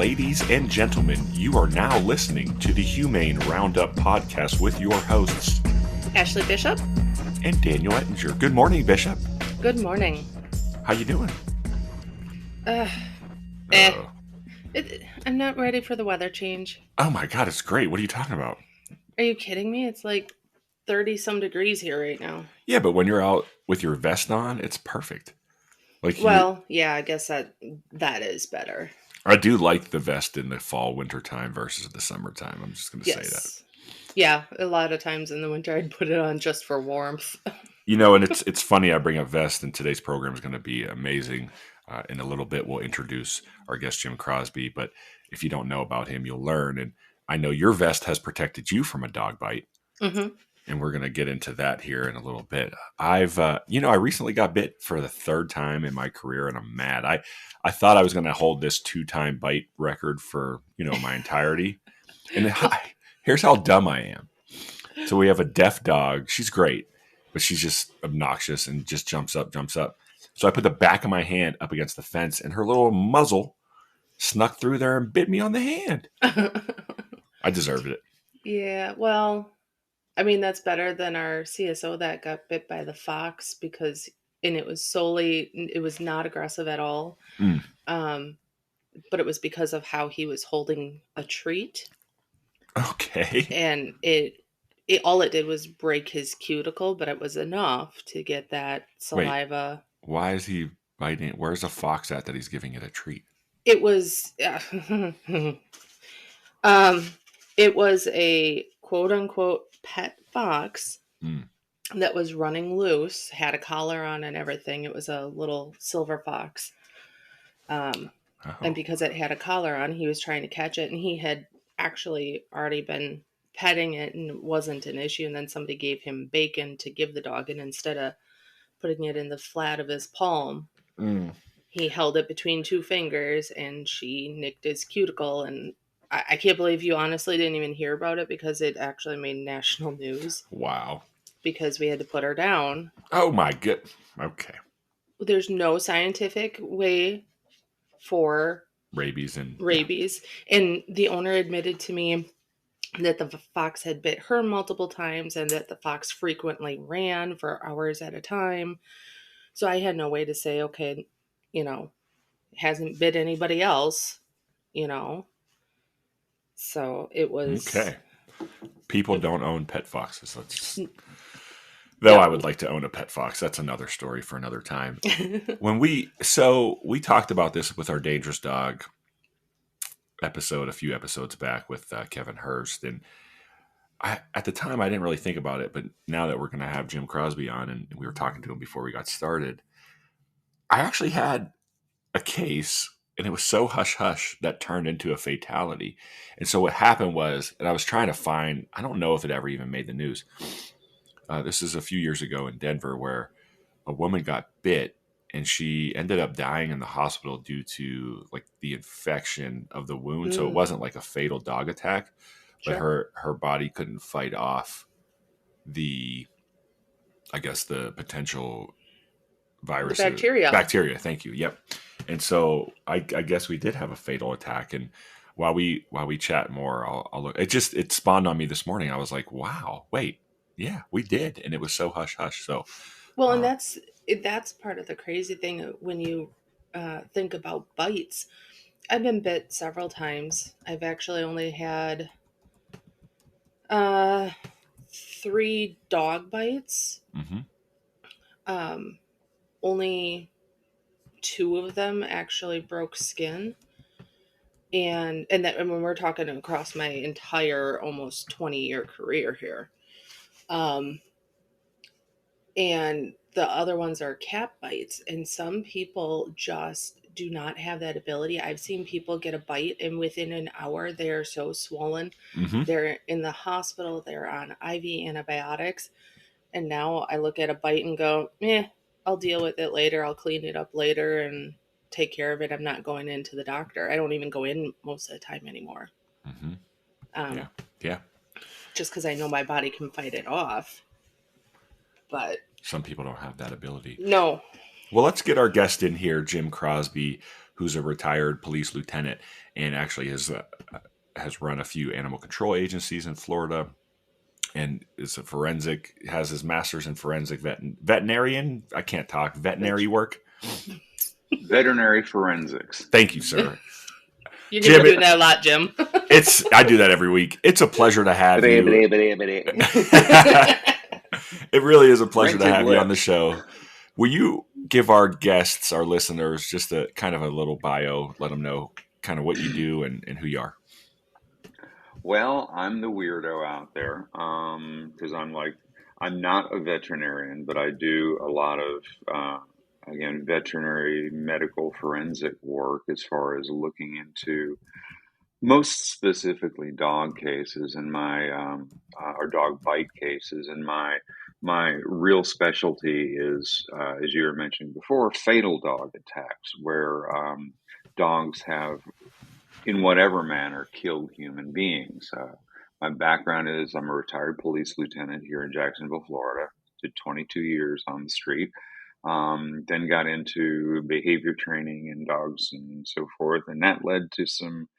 Ladies and gentlemen, you are now listening to the Humane Roundup podcast with your hosts, Ashley Bishop and Daniel Ettinger. Good morning, Bishop. Good morning. How you doing? Uh, I'm not ready for the weather change. Oh my God, it's great. What are you talking about? Are you kidding me? It's like 30 some degrees here right now. Yeah, but when you're out with your vest on, it's perfect. Yeah, I guess that is better. I do like the vest in the fall, winter time versus the summertime. I'm just going to say that. Yeah, a lot of times in the winter I'd put it on just for warmth. You know, and it's funny. I bring up vest, and today's program is going to be amazing. In a little bit, we'll introduce our guest, Jim Crosby. But if you don't know about him, you'll learn. And I know your vest has protected you from a dog bite. Mm-hmm. And we're going to get into that here in a little bit. I recently got bit for the third time in my career, and I'm mad. I thought I was going to hold this 2-time bite record for, my entirety. And here's how dumb I am. So we have a deaf dog. She's great, but she's just obnoxious and just jumps up. So I put the back of my hand up against the fence, and her little muzzle snuck through there and bit me on the hand. I deserved it. Yeah, well, I mean, that's better than our CSO that got bit by the fox it was not aggressive at all. But it was because of how he was holding a treat. Okay. And all it did was break his cuticle, but it was enough to get that saliva. Wait, why is he biting it? Where's the fox at that he's giving it a treat? It was, it was a quote unquote pet fox that was running loose, had a collar on and everything. It was a little silver fox. And because it had a collar on, he was trying to catch it, and he had actually already been petting it and it wasn't an issue. And then somebody gave him bacon to give the dog, and instead of putting it in the flat of his palm, he held it between two fingers, and she nicked his cuticle. And I can't believe you honestly didn't even hear about it, because it actually made national news. Wow. Because we had to put her down. Oh my god. Okay. There's no scientific way for rabies. And the owner admitted to me that the fox had bit her multiple times, and that the fox frequently ran for hours at a time. So I had no way to say, okay, hasn't bit anybody else, So it was... Okay. People don't own pet foxes. Though I would like to own a pet fox. That's another story for another time. We talked about this with our dangerous dog episode a few episodes back with Kevin Hurst, and at the time I didn't really think about it, but now that we're going to have Jim Crosby on, and we were talking to him before we got started, I actually had a case, and it was so hush-hush that turned into a fatality. And so what happened was, and I was trying to find, I don't know if it ever even made the news. This is a few years ago in Denver, where a woman got bit and she ended up dying in the hospital due to like the infection of the wound. So it wasn't like a fatal dog attack, but her body couldn't fight off the potential virus. Bacteria. Thank you. Yep. And so I guess we did have a fatal attack. And while we chat more, I'll look. It spawned on me this morning. I was like, wow, wait. Yeah, we did, and it was so hush hush. So, and that's part of the crazy thing when you think about bites. I've been bit several times. I've actually only had 3 dog bites. Only 2 of them actually broke skin, and when we're talking across my entire almost 20-year career here. And the other ones are cat bites. And some people just do not have that ability. I've seen people get a bite, and within an hour, they are so swollen. They're in the hospital. They're on IV antibiotics. And now I look at a bite and go, I'll deal with it later. I'll clean it up later and take care of it. I'm not going into the doctor. I don't even go in most of the time anymore. Yeah. Just because I know my body can fight it off. But some people don't have that ability. No. Well, let's get our guest in here, Jim Crosby, who's a retired police lieutenant and actually has run a few animal control agencies in Florida, and is a forensic, has his master's in forensic veterinarian. I can't talk veterinary work. Veterinary forensics. Thank you, sir. You're going to Jim, do that a lot, Jim. I do that every week. It's a pleasure to have you. It really is a pleasure to have you on the show. Will you give our guests, our listeners, just a kind of a little bio, let them know kind of what you do and who you are? Well, I'm the weirdo out there because I'm not a veterinarian, but I do a lot of, again, veterinary medical forensic work as far as looking into most specifically dog cases and or dog bite cases. And my real specialty is, as you were mentioning before, fatal dog attacks, where dogs have, in whatever manner, killed human beings. My background is I'm a retired police lieutenant here in Jacksonville, Florida. Did 22 years on the street. Then got into behavior training in dogs and so forth. And that led to some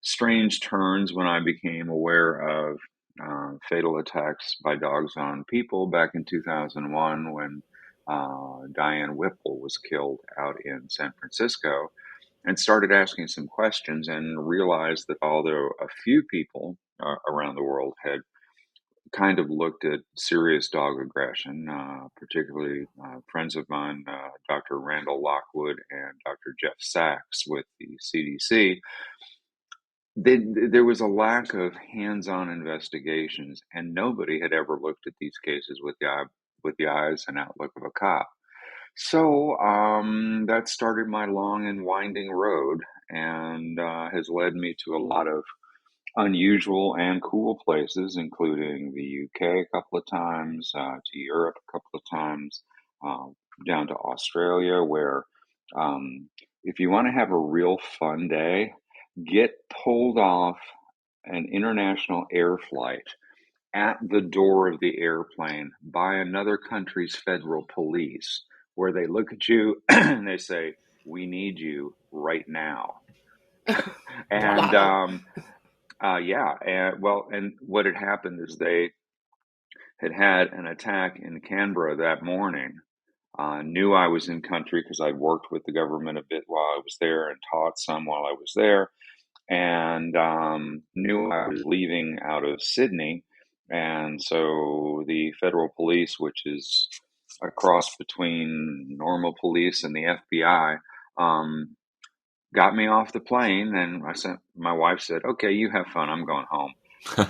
strange turns when I became aware of fatal attacks by dogs on people back in 2001 when Diane Whipple was killed out in San Francisco, and started asking some questions and realized that although a few people around the world had kind of looked at serious dog aggression, particularly friends of mine, Dr. Randall Lockwood and Dr. Jeff Sachs with the CDC, there was a lack of hands-on investigations, and nobody had ever looked at these cases with the eyes and outlook of a cop. So that started my long and winding road, and has led me to a lot of unusual and cool places, including the UK a couple of times, to Europe a couple of times, uh, down to Australia, where if you want to have a real fun day, get pulled off an international air flight at the door of the airplane by another country's federal police, where they look at you and they say, "We need you right now." And Wow. yeah, and what had happened is they had an attack in Canberra that morning. Knew I was in country because I'd worked with the government a bit while I was there and taught some while I was there, and knew I was leaving out of Sydney. And so the federal police, which is a cross between normal police and the FBI, got me off the plane. And my wife said, "Okay, you have fun. I'm going home."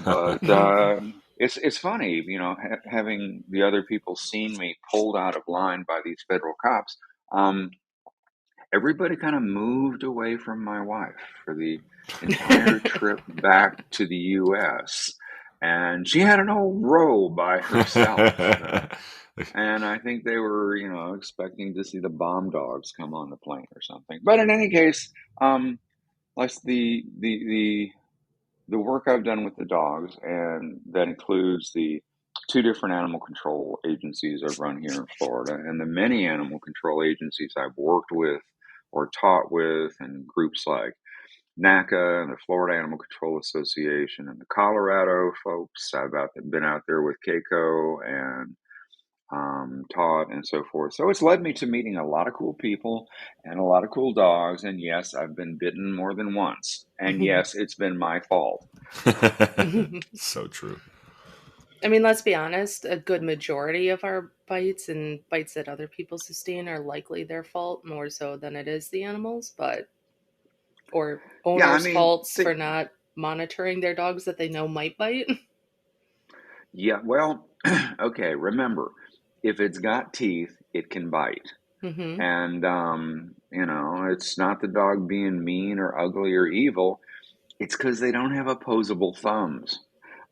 But it's funny, having the other people seen me pulled out of line by these federal cops. Everybody kind of moved away from my wife for the entire trip back to the U.S. And she had an old row by herself. And I think they were, expecting to see the bomb dogs come on the plane or something. But in any case, like the work I've done with the dogs, and that includes the two different animal control agencies I've run here in Florida, and the many animal control agencies I've worked with or taught with, and groups like NACA and the Florida Animal Control Association and the Colorado folks. I've been out there with Keiko and taught and so forth. So it's led me to meeting a lot of cool people and a lot of cool dogs. And yes, I've been bitten more than once. And yes, it's been my fault. So true. I mean, let's be honest, a good majority of our bites and bites that other people sustain are likely their fault more so than it is the animals, or Yeah, I owners' mean, faults for not monitoring their dogs that they know might bite. yeah, well, okay, remember, if it's got teeth, it can bite. Mm-hmm. And, it's not the dog being mean or ugly or evil. It's because they don't have opposable thumbs.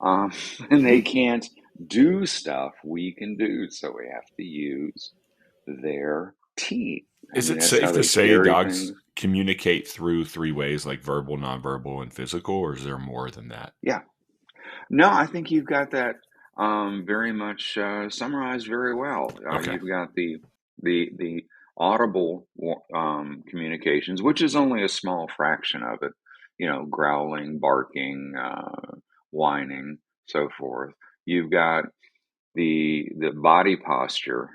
And they can't do stuff we can do. So we have to use their teeth. Is it That's how safe to they say carry dogs things. communicate through three ways, like verbal, nonverbal, and physical, or is there more than that? Yeah. No, I think you've got that very much summarized very well. Okay. You've got the audible communications, which is only a small fraction of it, growling, barking, whining, so forth. You've got the body posture,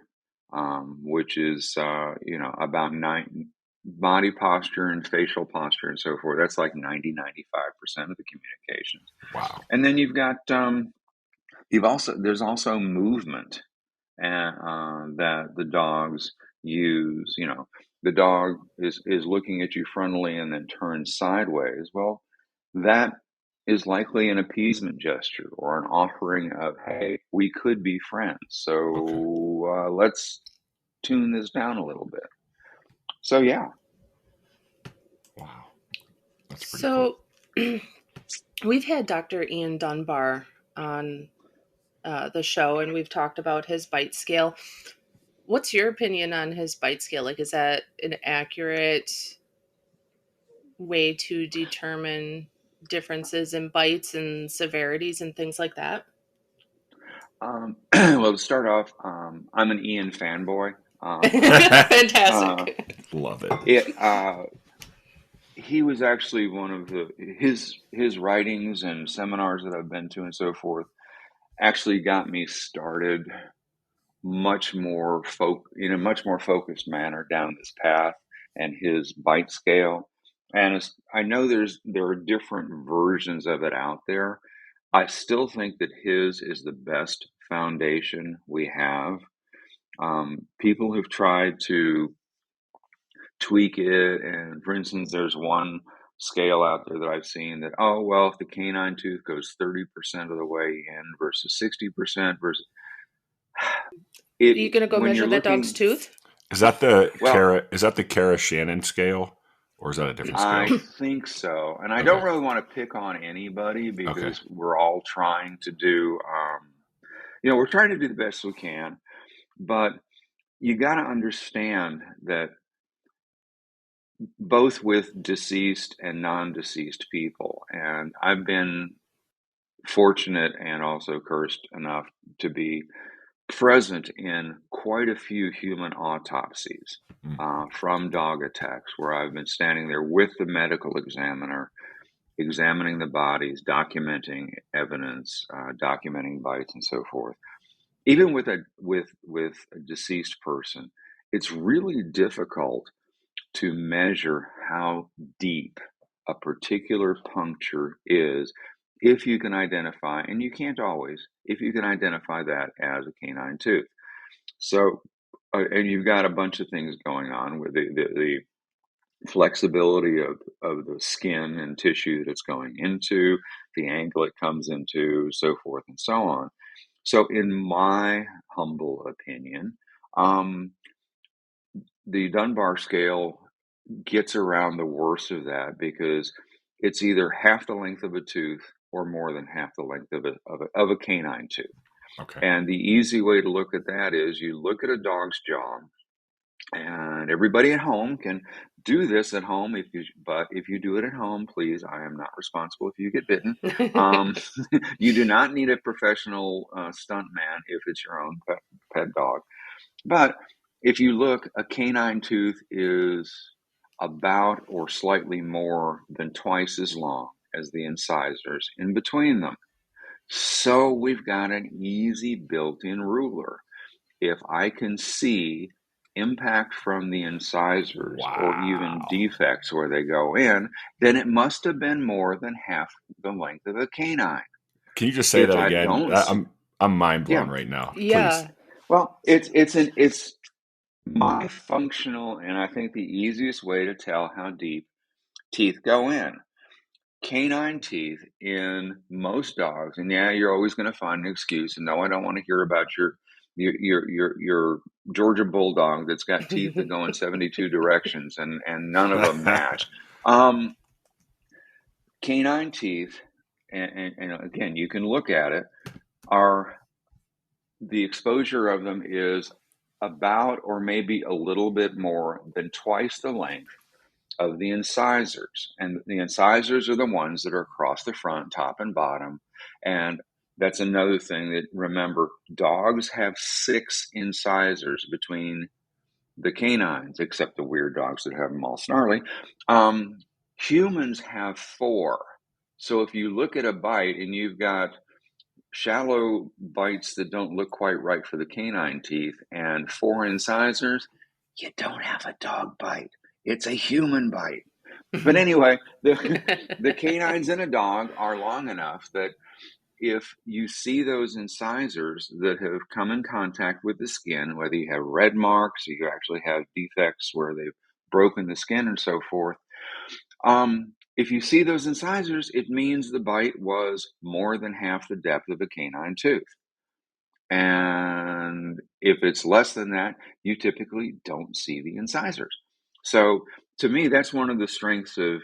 which is about body posture and facial posture and so forth. That's like 95% of the communications. Wow. And then you've got there's also movement and that the dogs use. The dog is looking at you frontally and then turns sideways. Well, that is likely an appeasement gesture or an offering of, hey, we could be friends, so let's tune this down a little bit. So yeah. Wow, that's pretty cool. We've had Dr. Ian Dunbar on the show, and we've talked about his bite scale. What's your opinion on his bite scale? Like, is that an accurate way to determine differences in bites and severities and things like that? Well, to start off, I'm an Ian fanboy. Fantastic. Love it. He was actually one of his writings and seminars that I've been to and so forth actually got me started much more in a much more focused manner down this path and his bite scale. And I know there are different versions of it out there. I still think that his is the best foundation we have. People have tried to tweak it, and for instance, there's one scale out there that I've seen that, oh, well, if the canine tooth goes 30% of the way in versus 60% versus Are you going to go when measure you're that looking, dog's tooth? Is that the well, Kara Shannon scale, or is that a different I scale? think so. And I don't Okay. really want to pick on anybody Okay. because we're all trying to do, we're trying to do the best we can, but you got to understand that both with deceased and non-deceased people, and I've been fortunate and also cursed enough to be present in quite a few human autopsies from dog attacks, where I've been standing there with the medical examiner, examining the bodies, documenting evidence, documenting bites, and so forth. Even with a deceased person, it's really difficult to measure how deep a particular puncture is if you can identify, and you can't always, if you can identify that as a canine tooth. So, and you've got a bunch of things going on with the flexibility of the skin and tissue that it's going into, the angle it comes into, so forth and so on. So, in my humble opinion, um, the Dunbar scale gets around the worst of that because it's either half the length of a tooth or more than half the length of a canine tooth. Okay. And the easy way to look at that is you look at a dog's jaw, and everybody at home can do this at home. But if you do it at home, please, I am not responsible if you get bitten. You do not need a professional stunt man if it's your own pet dog. But if you look, a canine tooth is about or slightly more than twice as long as the incisors in between them. So we've got an easy built-in ruler. If I can see impact from the incisors or even Wow. defects where they go in, then it must have been more than half the length of a canine. Can you just say If that I again? don't, I'm mind blown yeah, right now. Yeah. Please. well, it's my functional, and I think the easiest way to tell how deep teeth go in. Canine teeth in most dogs, and yeah, you're always going to find an excuse. And no, I don't want to hear about your Georgia Bulldog that's got teeth that go in 72 directions and none of them match. Canine teeth, and again, you can look at it, are the exposure of them is about or maybe a little bit more than twice the length of the incisors. And the incisors are the ones that are across the front, top and bottom. And that's another thing that, remember, dogs have 6 incisors between the canines, except the weird dogs that have them all snarly. Humans have 4. So if you look at a bite and you've got shallow bites that don't look quite right for the canine teeth and 4 incisors, you don't have a dog bite. It's a human bite. But anyway, the canines in a dog are long enough that if you see those incisors that have come in contact with the skin, whether you have red marks or you actually have defects where they've broken the skin and so forth, if you see those incisors, it means the bite was more than half the depth of a canine tooth. And if it's less than that, you typically don't see the incisors. So to me, that's one of the strengths of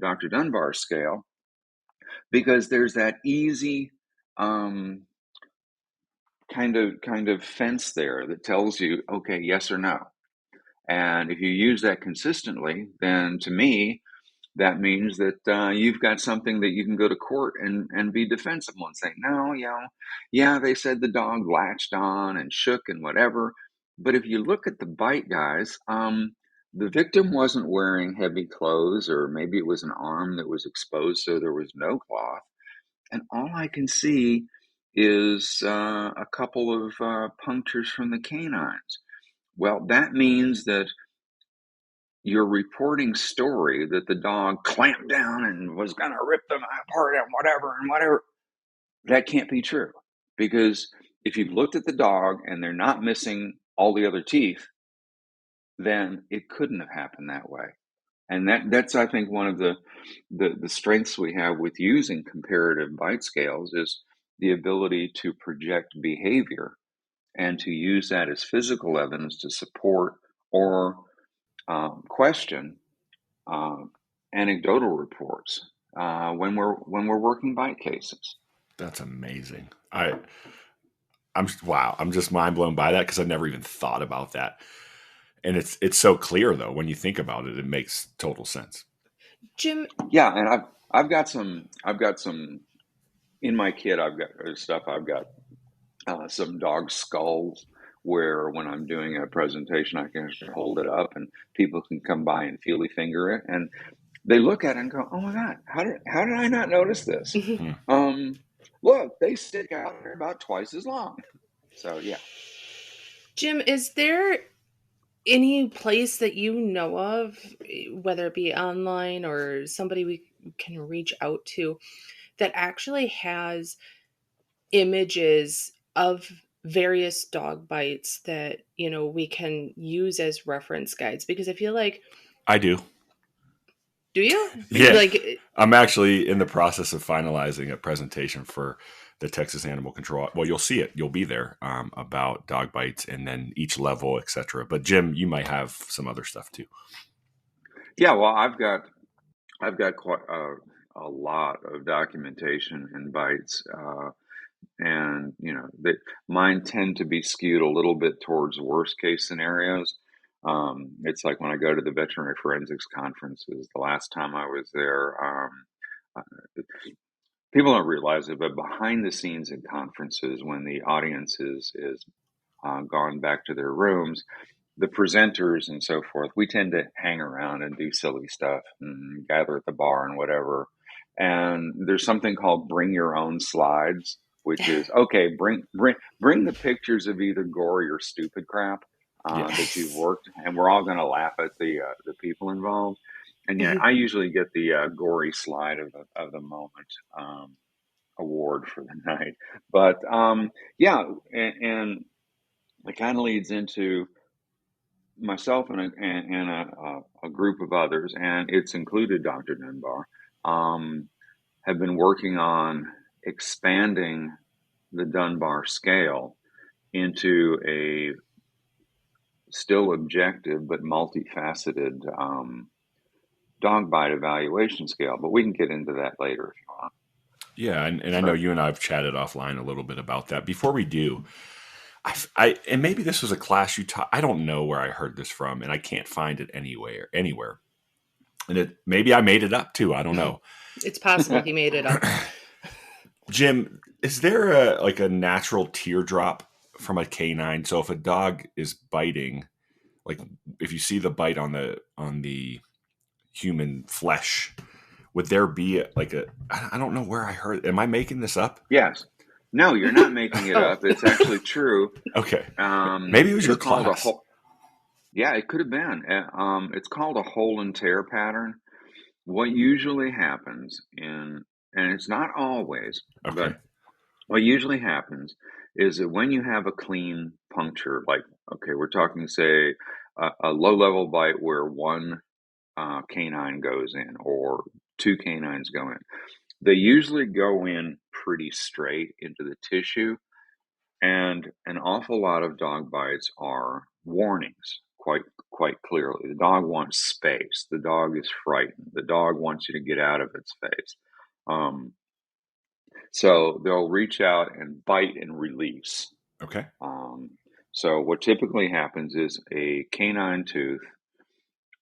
Dr. Dunbar's scale, because there's that easy kind of fence there that tells you, okay, yes or no. And if you use that consistently, then to me, that means that you've got something that you can go to court and be defensible and say, no, yeah, they said the dog latched on and shook and whatever. But if you look at the bite, guys, the victim wasn't wearing heavy clothes, or maybe it was an arm that was exposed, so there was no cloth. And all I can see is a couple of punctures from the canines. Well, that means that your reporting story that the dog clamped down and was going to rip them apart and whatever, that can't be true. Because if you've looked at the dog and they're not missing all the other teeth, then it couldn't have happened that way. And that's, I think, one of the strengths we have with using comparative bite scales is the ability to project behavior and to use that as physical evidence to support or question anecdotal reports when we're working bite cases. That's amazing. Wow. I'm just mind blown by that, because I've never even thought about that. And it's so clear, though, when you think about it. It makes total sense. Jim. Yeah, and I've got some in my kit. I've got stuff. I've got some dog skulls where when I'm doing a presentation, I can just hold it up and people can come by and feely finger it, and they look at it and go, "Oh my God, how did I not notice this?" Look, they stick out there about twice as long. So yeah. Jim, is there any place that you know of, whether it be online or somebody we can reach out to, that actually has images of various dog bites that, we can use as reference guides? Because I feel like... I do. Do you? Yeah. I'm actually in the process of finalizing a presentation for the Texas Animal Control. Well, you'll see it. You'll be there about dog bites and then each level, etc. But Jim, you might have some other stuff too. Yeah, well, I've got quite a lot of documentation and bites, and mine tend to be skewed a little bit towards worst case scenarios. It's like when I go to the veterinary forensics conferences. The last time I was there, people don't realize it, but behind the scenes in conferences, when the audience is gone back to their rooms, the presenters and so forth, we tend to hang around and do silly stuff and gather at the bar and whatever. And there's something called bring your own slides, which is, okay, bring the pictures of either gory or stupid crap that you've worked, and we're all going to laugh at the people involved. And yeah, I usually get the gory slide of the moment award for the night. But yeah, and it kind of leads into myself and a group of others, and it's included Dr. Dunbar, have been working on expanding the Dunbar scale into a still objective but multifaceted dog bite evaluation scale. But we can get into that later if you want. Yeah, and I know you and I have chatted offline a little bit about that. Before we do, and maybe this was a class you taught. I don't know where I heard this from, and I can't find it anywhere. And maybe I made it up too. I don't know. It's possible he made it up. Jim, is there a natural teardrop from a canine? So if a dog is biting, like if you see the bite on the human flesh, would there be like a? I don't know where I heard. Am I making this up? Yes. No, you're not making it Oh. up. It's actually true. Okay, maybe it was your It's called a class. hole. Yeah, it could have been. It's called a hole and tear pattern. What usually happens and it's not always, Okay. but what usually happens is that when you have a clean puncture, like, okay, we're talking, say, a low level bite where one canine goes in or two canines go in, they usually go in pretty straight into the tissue. And an awful lot of dog bites are warnings, quite clearly. The dog wants space. The dog is frightened. The dog wants you to get out of its face. Um, so they'll reach out and bite and release. Okay. So what typically happens is a canine tooth,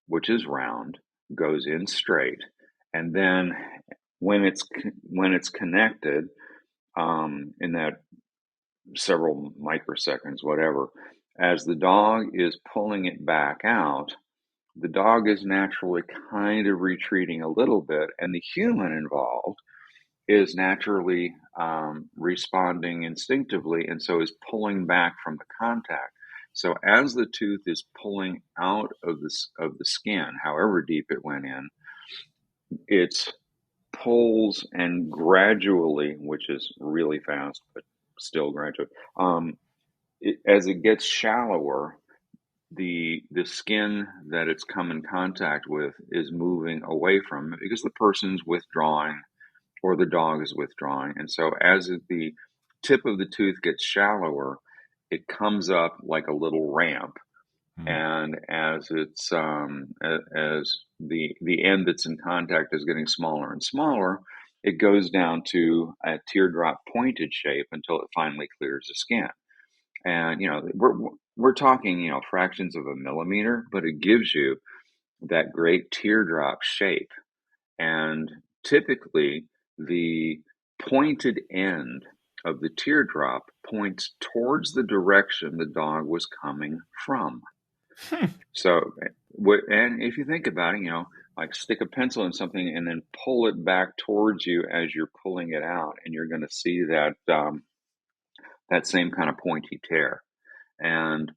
which is round, goes in straight, and then when it's connected, in that several microseconds, whatever, as the dog is pulling it back out, the dog is naturally kind of retreating a little bit, and the human involved is naturally responding instinctively, and so is pulling back from the contact. So as the tooth is pulling out of the skin, however deep it went in, it's pulls and gradually, which is really fast, but still gradually, as it gets shallower, the skin that it's come in contact with is moving away from it because the person's withdrawing or the dog is withdrawing. And so as the tip of the tooth gets shallower, it comes up like a little ramp. And as it's as the end that's in contact is getting smaller and smaller, it goes down to a teardrop pointed shape until it finally clears the skin. And we're talking fractions of a millimeter, but it gives you that great teardrop shape. And typically, the pointed end of the teardrop points towards the direction the dog was coming from. So, and if you think about it, like stick a pencil in something and then pull it back towards you as you're pulling it out, and you're going to see that same kind of pointy tear. And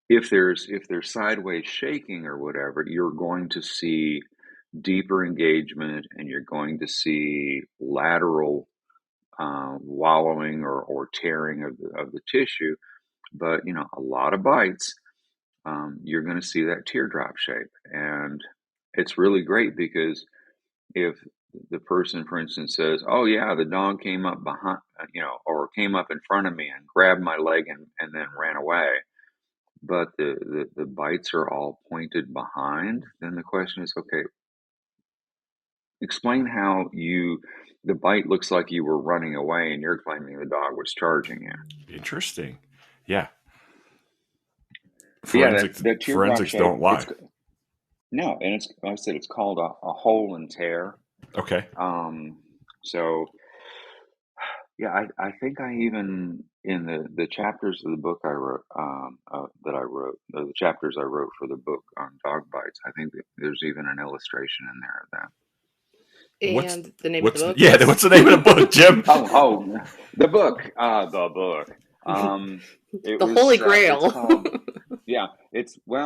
if there's sideways shaking or whatever, you're going to see deeper engagement, and you're going to see lateral wallowing or tearing of the tissue. But a lot of bites, you're going to see that teardrop shape, and it's really great because if the person, for instance, says, "Oh yeah, the dog came up behind, or came up in front of me and grabbed my leg and then ran away," but the bites are all pointed behind, then the question is, okay, explain how the bite looks like you were running away and you're claiming the dog was charging you. Interesting. Yeah. That teardrop Forensics shape, don't lie. No, and it's, like I said, it's called a hole and tear. Okay. So yeah, I think I even in the chapters of the book I wrote, the chapters I wrote for the book on dog bites, I think that there's even an illustration in there of that. And the name of the book? Yeah, what's the name of the book, Jim? The book. The book. The Holy Grail. It's called, yeah,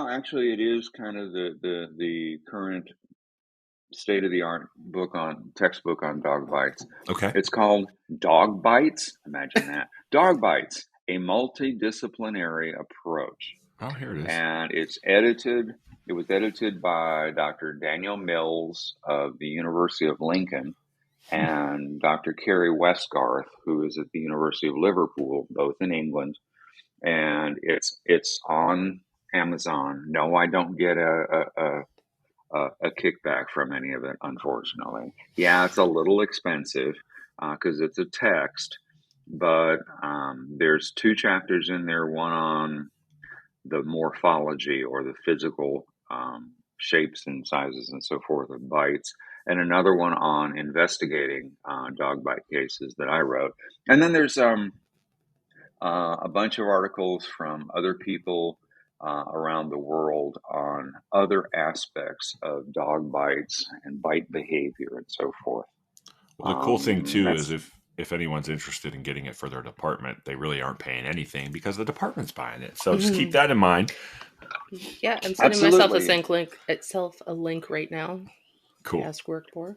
actually, it is kind of the current state of the art textbook on dog bites. Okay. It's called Dog Bites. Imagine that. Dog Bites, a multidisciplinary approach. Oh, here it is. And it was edited by Dr. Daniel Mills of the University of Lincoln and Dr. Kerry Westgarth, who is at the University of Liverpool, both in England. And it's on Amazon. No, I don't get a kickback from any of it, unfortunately. Yeah, it's a little expensive because it's a text, but there's 2 chapters in there, one on the morphology or the physical shapes and sizes and so forth of bites, and another one on investigating dog bite cases that I wrote. And then there's a bunch of articles from other people around the world on other aspects of dog bites and bite behavior and so forth. Well, the cool thing too is That's if anyone's interested in getting it for their department, they really aren't paying anything because the department's buying it. So just keep that in mind. Yeah, I'm sending myself absolutely. a link right now. Cool. Ask work for.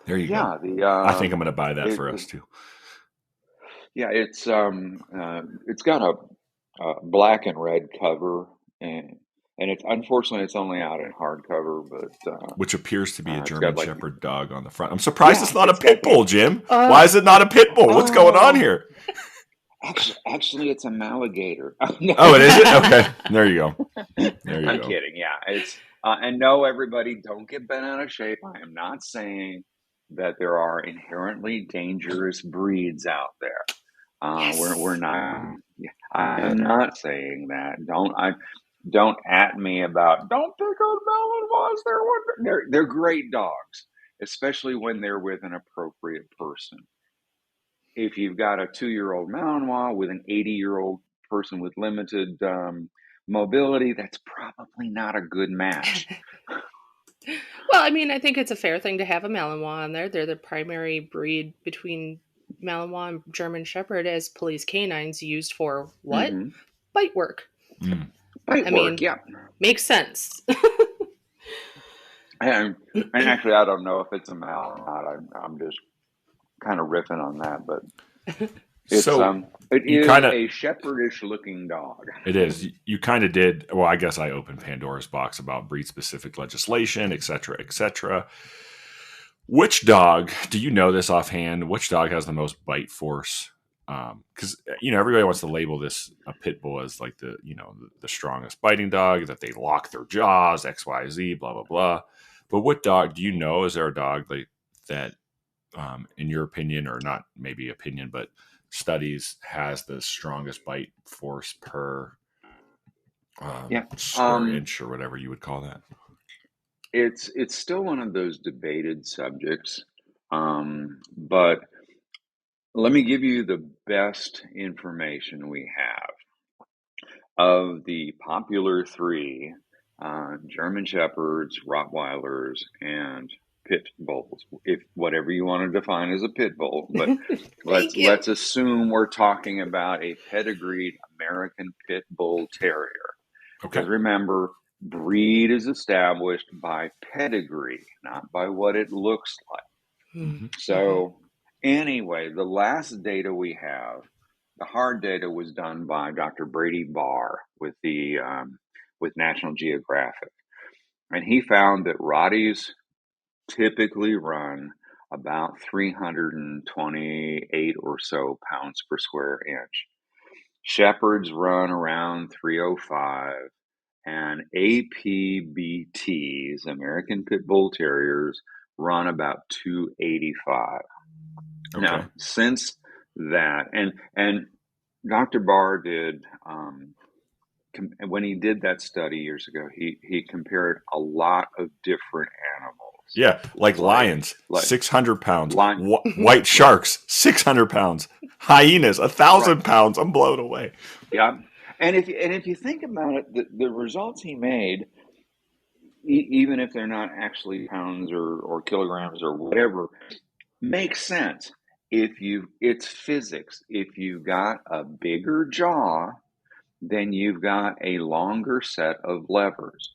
There you Yeah, go. I think I'm going to buy that for us too. yeah, it's got a black and red cover, and it's unfortunately it's only out in hardcover, but Which appears to be a it's German got like Shepherd dog on the front. I'm surprised yeah, it's not a it's got pit bull, Jim. Oh. Why is it not a pit bull? What's going on here? Actually, it's a Maligator. Oh, it is it? Okay, there you go. There you I'm go. kidding. Yeah, it's and no, everybody, don't get bent out of shape. I am not saying that there are inherently dangerous breeds out there. Yes. We're not. I am not saying that. Don't at me about don't pick on Malinois. They're great dogs, especially when they're with an appropriate person. If you've got a 2-year-old Malinois with an 80-year-old person with limited mobility, that's probably not a good match. Well, I mean, I think it's a fair thing to have a Malinois on there. They're the primary breed between Malinois and German Shepherd as police canines used for what? Mm-hmm. Bite work. Bite work, yeah. Makes sense. And actually, I don't know if it's a Mal or not. I'm just kind of riffing on that, but it's it is a shepherdish looking dog. It is. You kind of did. Well, I guess I opened Pandora's box about breed specific legislation, et cetera, et cetera. Which dog, do you know this offhand? Which dog has the most bite force? Because everybody wants to label this a pit bull as like the strongest biting dog, that they lock their jaws, X, Y, Z, blah blah blah. But what dog do you know? Is there a dog that, in your opinion, or not maybe opinion, but studies, has the strongest bite force per square inch or whatever you would call that? It's still one of those debated subjects, but let me give you the best information we have. Of the popular three, German Shepherds, Rottweilers, and pit bulls, if whatever you want to define as a pit bull, but let's assume we're talking about a pedigreed American pit bull terrier. Okay. Because remember, breed is established by pedigree, not by what it looks like. Mm-hmm. So anyway, the last data we have, the hard data, was done by Dr. Brady Barr with National Geographic, and he found that Rotties typically run about 328 or so pounds per square inch. Shepherds run around 305, and APBTs, American Pit Bull Terriers, run about 285. Okay. Now, since that, and Dr. Barr did, when he did that study years ago, he compared a lot of different animals. Yeah, like lions, 600 pounds. White sharks, 600 pounds. Hyenas, 1,000 pounds. I'm blown away. Yeah, and if you think about it, the results he made, even if they're not actually pounds or kilograms or whatever, makes sense. It's physics. If you've got a bigger jaw, then you've got a longer set of levers.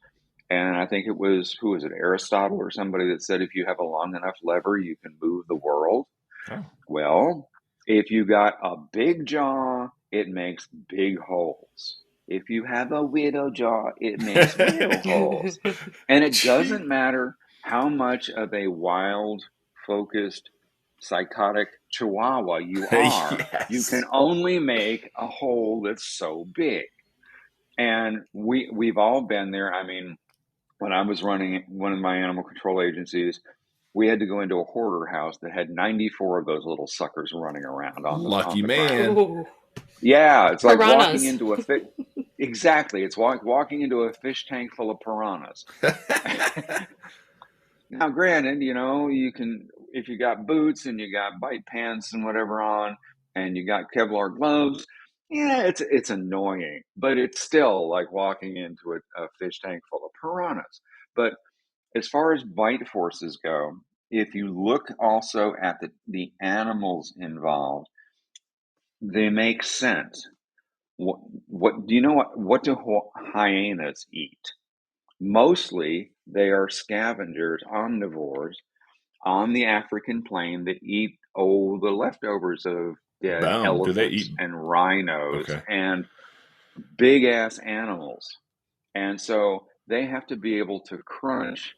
And I think it was, who was it, Aristotle or somebody, that said if you have a long enough lever, you can move the world. Oh. Well, if you got a big jaw, it makes big holes. If you have a widow jaw, it makes little holes. And it doesn't matter how much of a wild, focused, psychotic chihuahua you are. Yes. You can only make a hole that's so big. And we've all been there. I mean, when I was running one of my animal control agencies, we had to go into a hoarder house that had 94 of those little suckers running around on the Lucky on the man. ground. Yeah, it's like Piranhas. walking into a fish. Exactly, it's walking into a fish tank full of piranhas. Now, granted, you can, if you got boots and you got bite pants and whatever on, and you got Kevlar gloves, Yeah, it's annoying, but it's still like walking into a fish tank full of piranhas. But as far as bite forces go, if you look also at the animals involved, they make sense. What do you know? What do hyenas eat? Mostly, they are scavengers, omnivores on the African plain that eat the leftovers of dead Boom. Do they elephants eat? and rhinos Okay. and big ass animals. And so they have to be able to crunch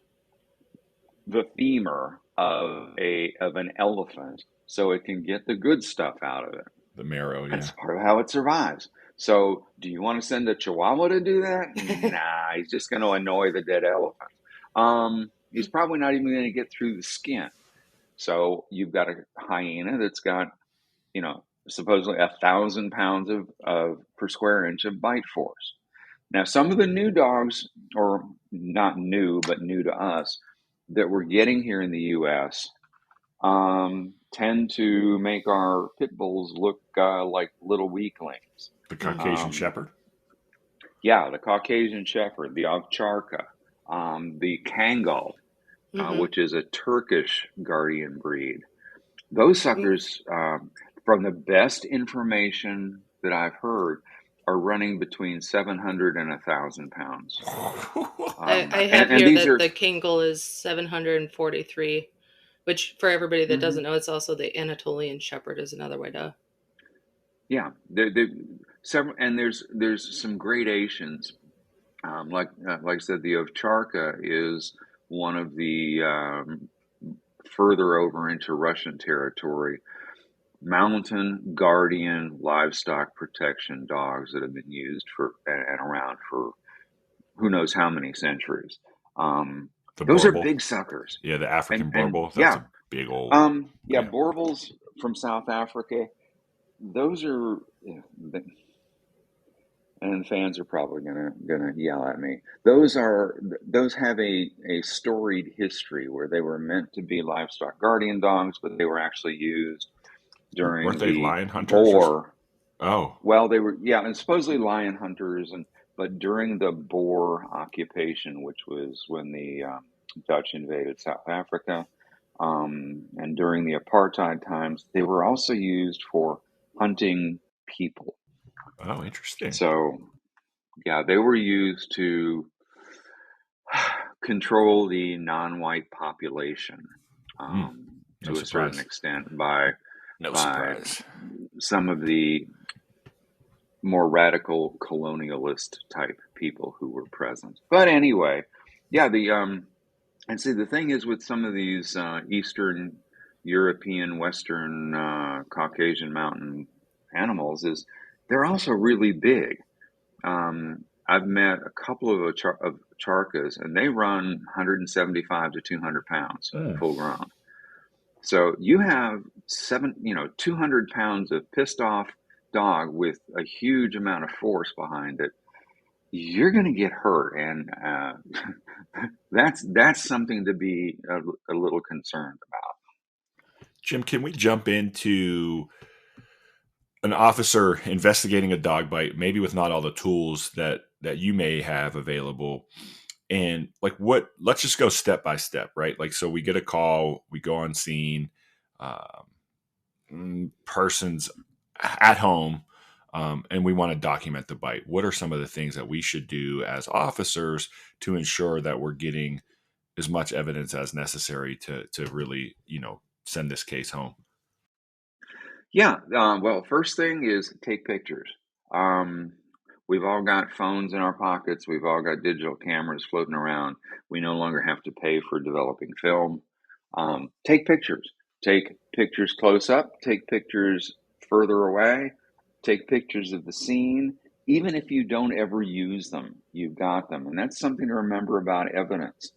the femur of an elephant so it can get the good stuff out of it. The marrow, That's yeah. part of how it survives. So, do you want to send a chihuahua to do that? Nah, he's just going to annoy the dead elephant. He's probably not even going to get through the skin. So you've got a hyena that's got, supposedly 1,000 pounds of per square inch of bite force. Now, some of the new dogs, or not new, but new to us, that we're getting here in the U.S. Tend to make our pit bulls look like little weaklings. The Caucasian Mm. Um, Shepherd. yeah, the Caucasian Shepherd, the Ovcharka, the Kangal, Mm-hmm. which is a Turkish guardian breed. Those suckers, from the best information that I've heard, are running between 700 and 1,000 pounds. I have And here these that are, the Kangol is 743, which for everybody that mhm, doesn't know, it's also the Anatolian Shepherd is another way to. yeah, they're several, and there's some gradations. Like I said, the Ovcharka is one of the further over into Russian territory mountain guardian livestock protection dogs that have been used for and around for who knows how many centuries. Um, The those are Borbal. big suckers, Yeah, the African and Borbal. That's yeah, a big old. yeah, Yeah. Borbals from South Africa. Those are, and fans are probably gonna yell at me. Those have a storied history where they were meant to be livestock guardian dogs, but they were actually used Weren't during they the lion hunters or? Boer. Oh, Well, they were, yeah, and supposedly lion hunters, but during the Boer occupation, which was when the Dutch invaded South Africa, and during the apartheid times, they were also used for hunting people. oh, interesting. So, yeah, they were used to control the non-white population, Mm, no to a certain surprise. extent No by surprise. some of the more radical colonialist type people who were present. But anyway, yeah, and see the thing is with some of these Eastern European, Western, Caucasian mountain animals is they're also really big. I've met a couple of charcas, and they run 175 to 200 pounds Mm. full grown. So you have 200 pounds of pissed off dog with a huge amount of force behind it. You're going to get hurt, and that's something to be a little concerned about. Jim, can we jump into an officer investigating a dog bite, maybe with not all the tools that you may have available, and like let's just go step by step, right? Like, so we get a call, we go on scene, person's at home, and we want to document the bite. What are some of the things that we should do as officers to ensure that we're getting as much evidence as necessary to really, send this case home? Yeah. Well, first thing is take pictures. Um, we've all got phones in our pockets. We've all got digital cameras floating around. We no longer have to pay for developing film. Take pictures. Take pictures close up. Take pictures further away. Take pictures of the scene. Even if you don't ever use them, you've got them. And that's something to remember about evidence.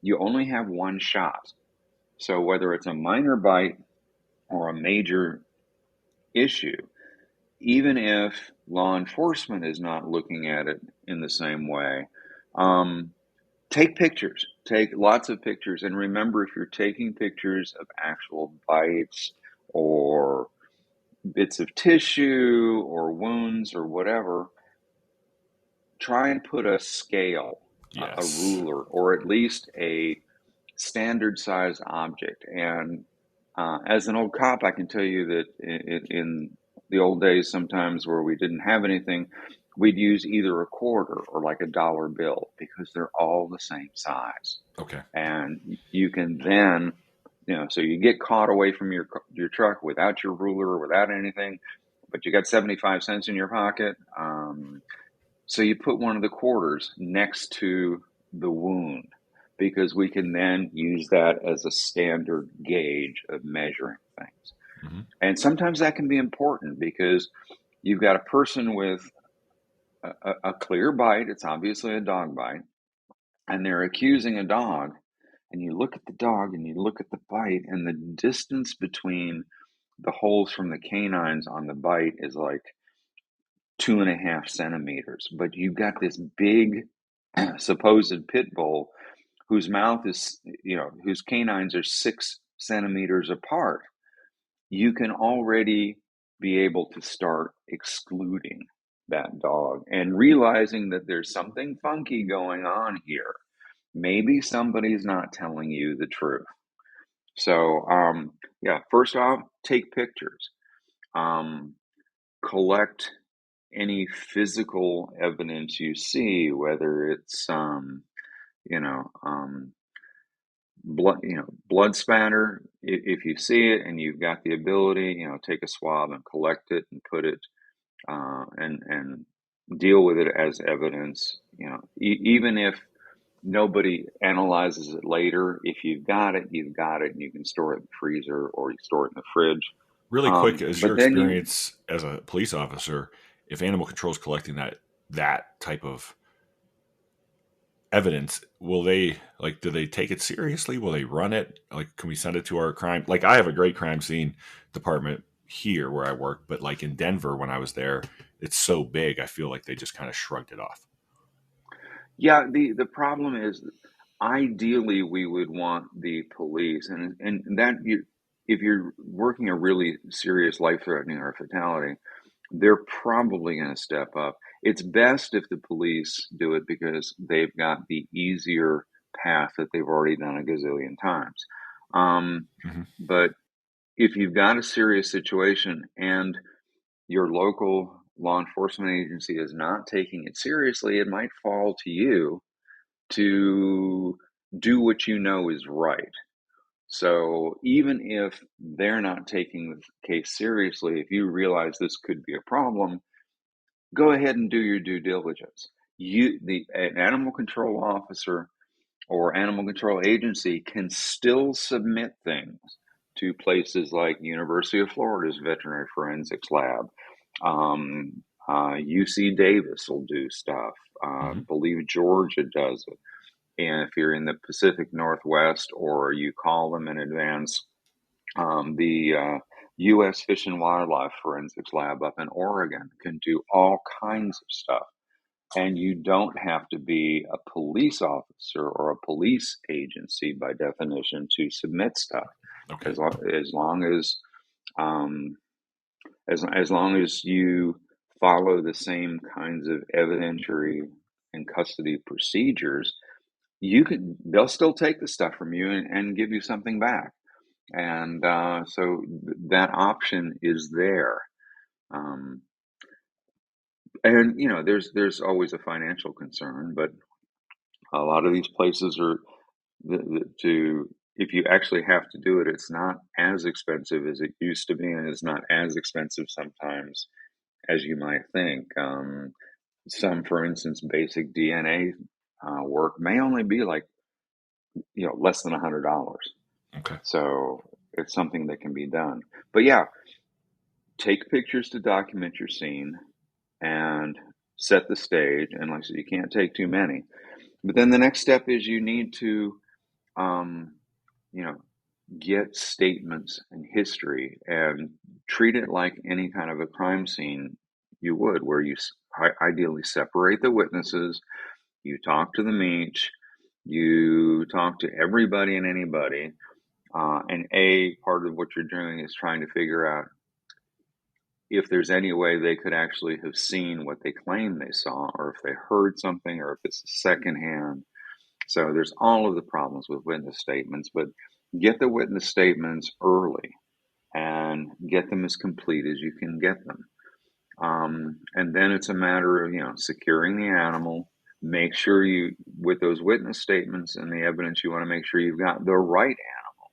You only have one shot. So whether it's a minor bite or a major issue, even if law enforcement is not looking at it in the same way, um, take pictures. Take lots of pictures. And remember, if you're taking pictures of actual bites or bits of tissue or wounds or whatever, try and put a scale, a Yes. ruler, or at least a standard size object. And as an old cop, I can tell you that in the old days, sometimes where we didn't have anything, we'd use either a quarter or like a dollar bill because they're all the same size. Okay. And you can then, so you get caught away from your truck without your ruler or without anything, but you got 75 cents in your pocket. So you put one of the quarters next to the wound because we can then use that as a standard gauge of measuring things. Mm-hmm. And sometimes that can be important because you've got a person with a clear bite. It's obviously a dog bite. And they're accusing a dog. And you look at the dog and you look at the bite, and the distance between the holes from the canines on the bite is like 2.5 centimeters. But you've got this big supposed pit bull whose mouth is, whose canines are 6 centimeters apart. You can already be able to start excluding that dog and realizing that there's something funky going on here. Maybe somebody's not telling you the truth. So, first off, take pictures. Collect any physical evidence you see, whether it's, blood spatter. If you see it and you've got the ability, take a swab and collect it and put it, and deal with it as evidence. Even if nobody analyzes it later, if you've got it, you've got it, and you can store it in the freezer or you store it in the fridge. Really quick, as your But then you, experience as a police officer, if animal control is collecting that type of evidence, will they do they take it seriously? Will they run it? Like, can we send it to our crime? Like, I have a great crime scene department here where I work, but like in Denver when I was there, it's so big. I feel like they just kind of shrugged it off. yeah, the problem is, ideally we would want the police, and that you, if you're working a really serious life threatening or fatality, they're probably going to step up. It's best if the police do it because they've got the easier path that they've already done a gazillion times. Mm-hmm. But if you've got a serious situation and your local law enforcement agency is not taking it seriously, it might fall to you to do what you know is right. So even if they're not taking the case seriously, if you realize this could be a problem, go ahead and do your due diligence. An animal control officer or animal control agency can still submit things to places like University of Florida's Veterinary Forensics Lab. UC Davis will do stuff. I Mm-hmm. believe Georgia does it. And if you're in the Pacific Northwest or you call them in advance, the U.S. Fish and Wildlife Forensics Lab up in Oregon can do all kinds of stuff. And you don't have to be a police officer or a police agency by definition to submit stuff. Okay. As long as as long as you follow the same kinds of evidentiary and custody procedures, they'll still take the stuff from you and give you something back. And so that option is there. Um, and there's always a financial concern, but a lot of these places are to if you actually have to do it, it's not as expensive as it used to be, and it's not as expensive sometimes as you might think. For instance, basic DNA work may only be like less than $100. Okay. So it's something that can be done. But yeah, take pictures to document your scene and set the stage. And like I said, you can't take too many. But then the next step is you need to, um, you know, get statements and history and treat it like any kind of a crime scene you would, where you ideally separate the witnesses, you talk to the meech, you talk to everybody and anybody. And part of what you're doing is trying to figure out if there's any way they could actually have seen what they claim they saw, or if they heard something, or if it's secondhand. So there's all of the problems with witness statements, but get the witness statements early and get them as complete as you can get them. And then it's a matter of, securing the animal. Make sure you, with those witness statements and the evidence, you want to make sure you've got the right animal.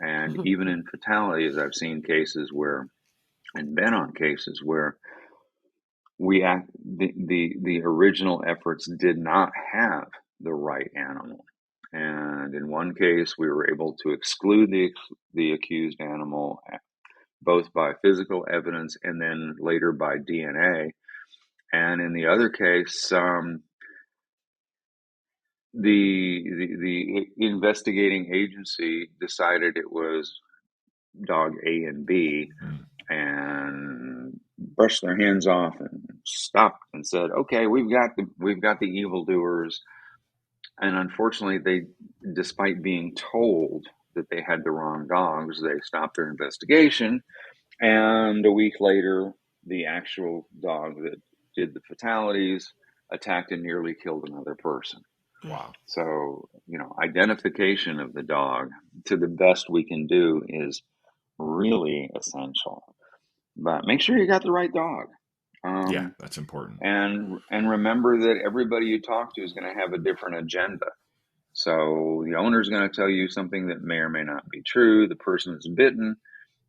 And even in fatalities, I've seen cases where, and been on cases where the original efforts did not have the right animal. And in one case, we were able to exclude the accused animal, both by physical evidence and then later by DNA. And in the other case, the investigating agency decided it was dog A and B, and brushed their hands off and stopped and said, "Okay, we've got the evildoers." And unfortunately, they, despite being told that they had the wrong dogs, they stopped their investigation. And a week later, the actual dog that did the fatalities attacked and nearly killed another person. Wow. So, identification of the dog, to the best we can do, is really essential. But make sure you got the right dog. Yeah, that's important. And remember that everybody you talk to is going to have a different agenda. So the owner is going to tell you something that may or may not be true. The person that's bitten,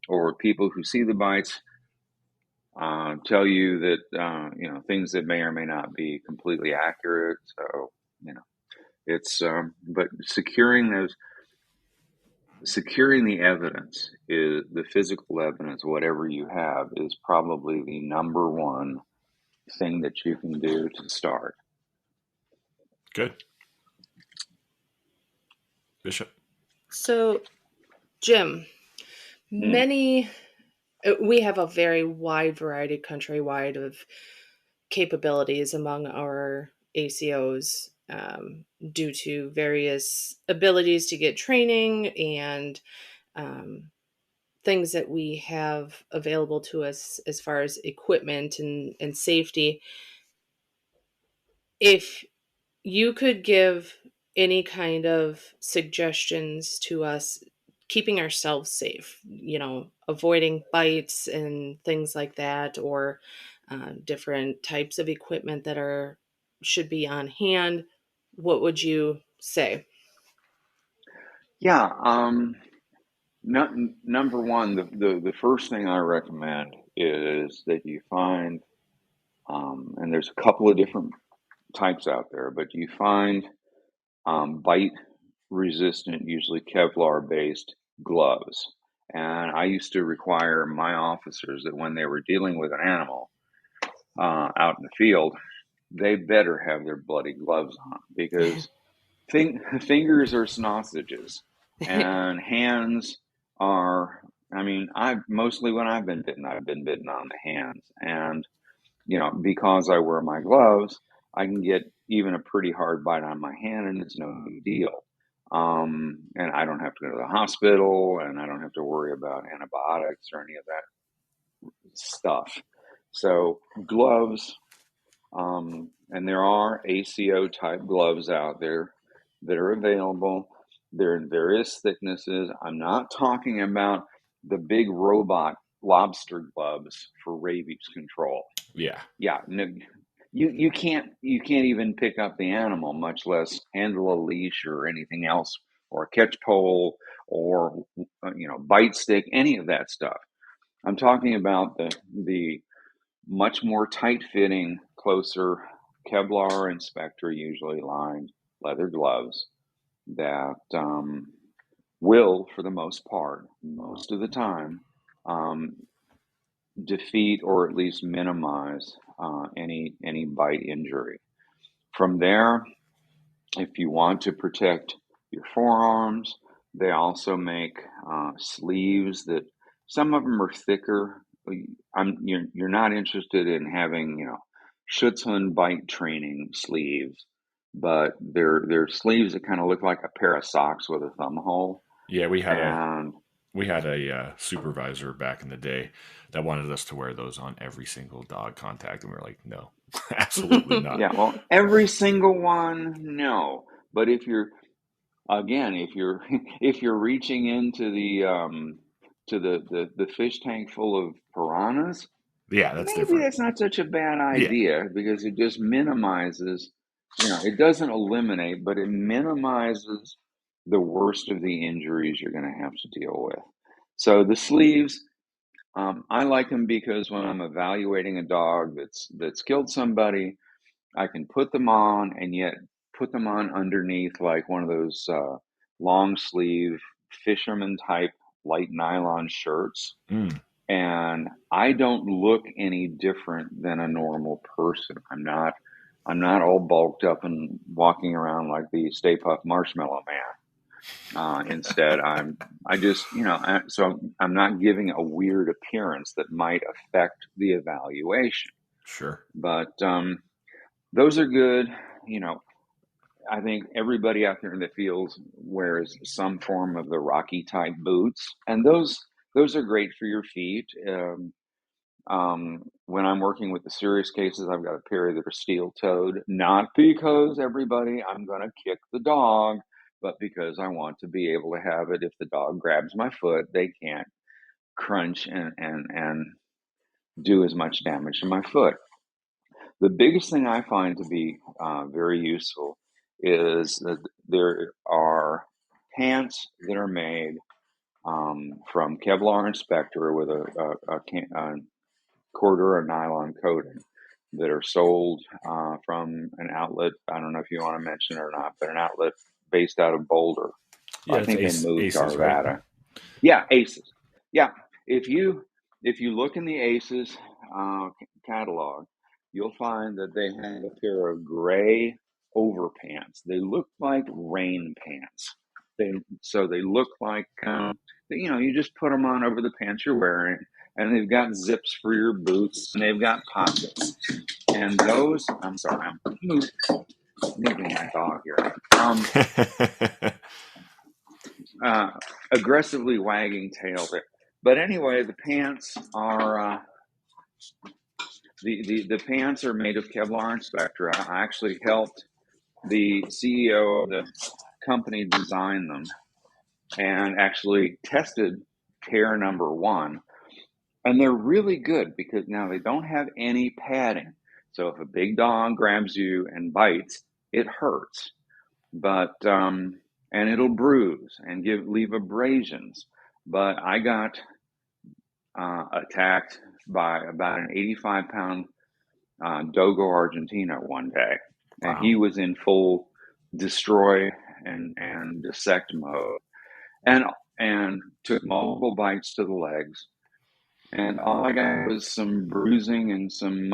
or people who see the bites, tell you that things that may or may not be completely accurate. So it's but securing the evidence, is the physical evidence, whatever you have, is probably the number one thing that you can do to start. Good. Bishop. So, Jim, we have a very wide variety countrywide of capabilities among our ACOs, due to various abilities to get training and things that we have available to us as far as equipment and safety. If you could give any kind of suggestions to us keeping ourselves safe, avoiding bites and things like that, or different types of equipment that should be on hand, what would you say? Yeah. Number one, the first thing I recommend is that you find, and there's a couple of different types out there, but you find bite resistant, usually Kevlar based gloves. And I used to require my officers that when they were dealing with an animal out in the field, they better have their bloody gloves on, because fingers are sausages and hands are, I've mostly, when I've been bitten on the hands. And, because I wear my gloves, I can get even a pretty hard bite on my hand and it's no big deal. And I don't have to go to the hospital, and I don't have to worry about antibiotics or any of that stuff. So gloves, and there are ACO type gloves out there that are available. They're in various thicknesses. I'm not talking about the big robot lobster gloves for rabies control. Yeah. No, you can't even pick up the animal, much less handle a leash or anything else, or a catch pole, or bite stick, any of that stuff. I'm talking about the much more tight-fitting, closer Kevlar inspector, usually lined leather gloves that will, for the most part, most of the time, defeat or at least minimize any bite injury. From there, if you want to protect your forearms, they also make sleeves that, some of them are thicker. You're not interested in having, Schutzhund bite training sleeves, but they're sleeves that kind of look like a pair of socks with a thumb hole. Yeah, we had We had a supervisor back in the day that wanted us to wear those on every single dog contact, and we were like, no, absolutely not. Yeah, well, every single one, no. But if you're again, if you're if you're reaching into the fish tank full of piranhas, Yeah, that's maybe different. that's not such a bad Yeah, idea because it just minimizes, it doesn't eliminate, but it minimizes the worst of the injuries you're going to have to deal with. So the sleeves, I like them because when I'm evaluating a dog that's killed somebody, I can put them on and yet put them on underneath like one of those long sleeve fisherman type light nylon shirts. mm, And I don't look any different than a normal person. I'm not all bulked up and walking around like the Stay Puft Marshmallow Man. Instead, I just, so I'm not giving a weird appearance that might affect the evaluation. sure. But those are good. You know, I think everybody out there in the field wears some form of the Rocky type boots, and those are great for your feet. When I'm working with the serious cases, I've got a pair that are steel toed, not because everybody I'm going to kick the dog, but because I want to be able to have it. If the dog grabs my foot, they can't crunch and do as much damage to my foot. The biggest thing I find to be very useful is that there are pants that are made from Kevlar and Spectre with a quarter or nylon coating that are sold from an outlet. I don't know if you want to mention it or not, but an outlet based out of Boulder. Yeah, I it's think they moved to Aces, right? Arvada. Yeah, Aces. Yeah, if you look in the Aces catalog, you'll find that they have a pair of gray overpants. They look like rain pants. They look like you just put them on over the pants you're wearing, and they've got zips for your boots, and they've got pockets. And those, I'm sorry, I'm moving my dog here. Aggressively wagging tail there. But anyway, the pants are the pants are made of Kevlar and Spectra. I actually helped the CEO of the company design them and actually tested tear number one. And they're really good because now they don't have any padding. So if a big dog grabs you and bites, it hurts. But and it'll bruise and leave abrasions. But I got attacked by about an 85-pound Dogo Argentina one day, and Wow. he was in full destroy and dissect mode, and took multiple bites to the legs, and all I got was some bruising and some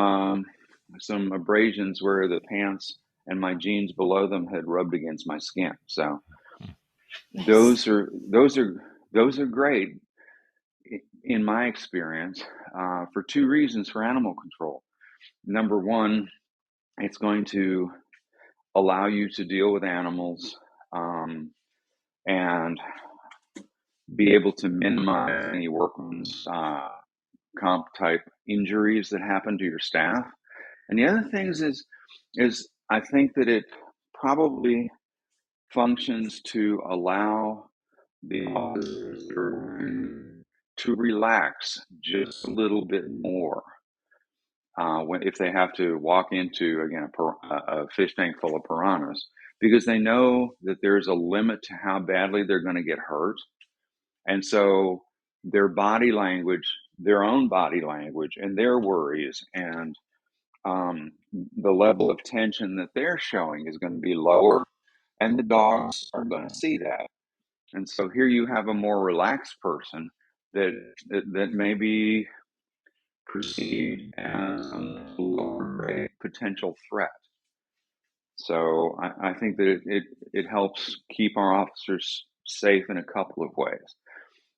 abrasions where the pants and my jeans below them had rubbed against my skin. So Nice. those are great in my experience for two reasons for animal control. Number one, it's going to allow you to deal with animals and be able to minimize any workman's comp type injuries that happen to your staff. And the other things is I think that it probably functions to allow the officer to relax just a little bit more if they have to walk into again a fish tank full of piranhas, because they know that there's a limit to how badly they're going to get hurt, and so their body language, their own body language, and their worries and the level of tension that they're showing is going to be lower, and the dogs are going to see that. And so here you have a more relaxed person that may be perceived as a lower potential threat. So I think that it helps keep our officers safe in a couple of ways.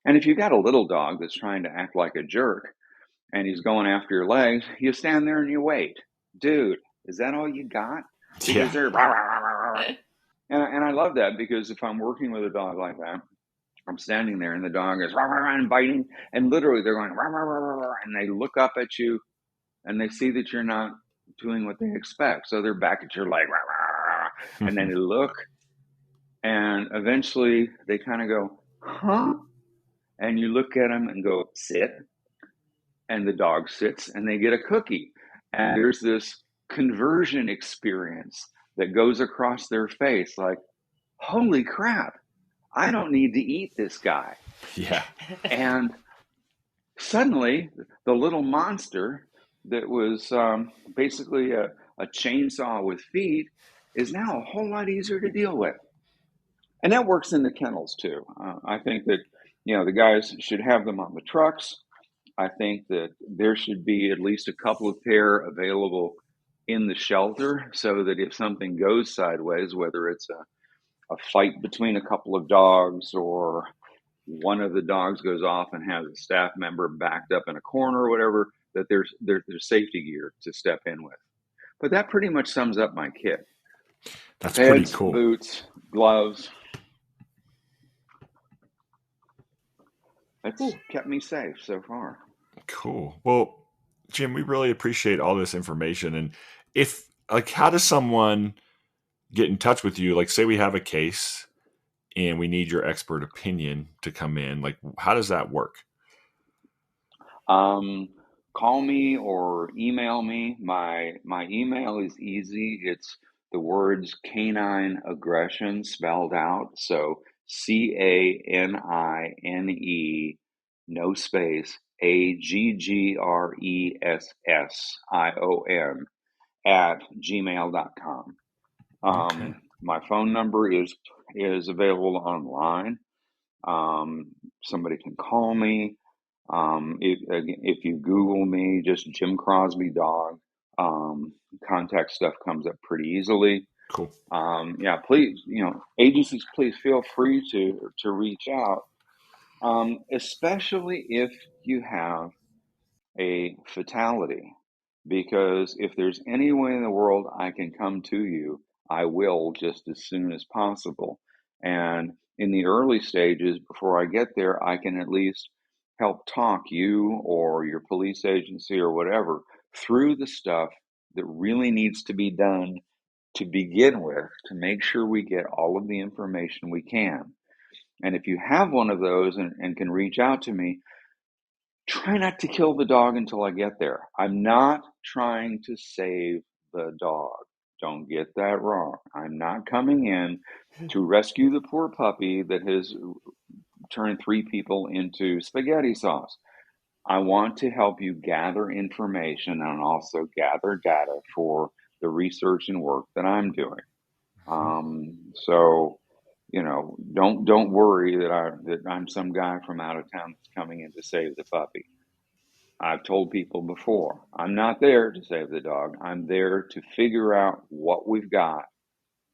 And if you've got a little dog that's trying to act like a jerk and he's going after your legs, you stand there and you wait. Dude, is that all you got? Because Yeah. they're and I love that, because if I'm working with a dog like that, I'm standing there, and the dog is rah, rah, rah, and biting, and literally they're going rah, rah, rah, rah, rah, and they look up at you, and they see that you're not doing what they expect, so they're back at your leg, rah, rah, rah, rah, and then they look, and eventually they kind of go, huh? And you look at them and go, sit, and the dog sits, and they get a cookie, and there's this conversion experience that goes across their face, like, holy crap, I don't need to eat this guy. Yeah. And suddenly, the little monster that was basically a chainsaw with feet is now a whole lot easier to deal with. And that works in the kennels too. I think that, the guys should have them on the trucks. I think that there should be at least a couple of pair available in the shelter, so that if something goes sideways, whether it's a fight between a couple of dogs, or one of the dogs goes off and has a staff member backed up in a corner or whatever, that there's safety gear to step in with. But that pretty much sums up my kit. That's Pads, pretty cool. Boots, gloves. That's kept me safe so far. Cool. Well, Jim, we really appreciate all this information. And how does someone get in touch with you? Like, say we have a case and we need your expert opinion to come in. Like, how does that work? Call me or email me. My email is easy. It's the words canine aggression spelled out. So CANINE, no space, AGGRESSION @gmail.com. Okay. My phone number is available online. Somebody can call me. If you Google me, just Jim Crosby dog, contact stuff comes up pretty easily. Cool. Yeah, please, agencies, please feel free to reach out, especially if you have a fatality, because if there's any way in the world I can come to you, I will, just as soon as possible. And in the early stages, before I get there, I can at least help talk you or your police agency or whatever through the stuff that really needs to be done to begin with, to make sure we get all of the information we can. And if you have one of those and can reach out to me, try not to kill the dog until I get there. I'm not trying to save the dog. Don't get that wrong. I'm not coming in to rescue the poor puppy that has turned 3 people into spaghetti sauce. I want to help you gather information and also gather data for the research and work that I'm doing. So, don't worry that I'm some guy from out of town that's coming in to save the puppy. I've told people before, I'm not there to save the dog. I'm there to figure out what we've got,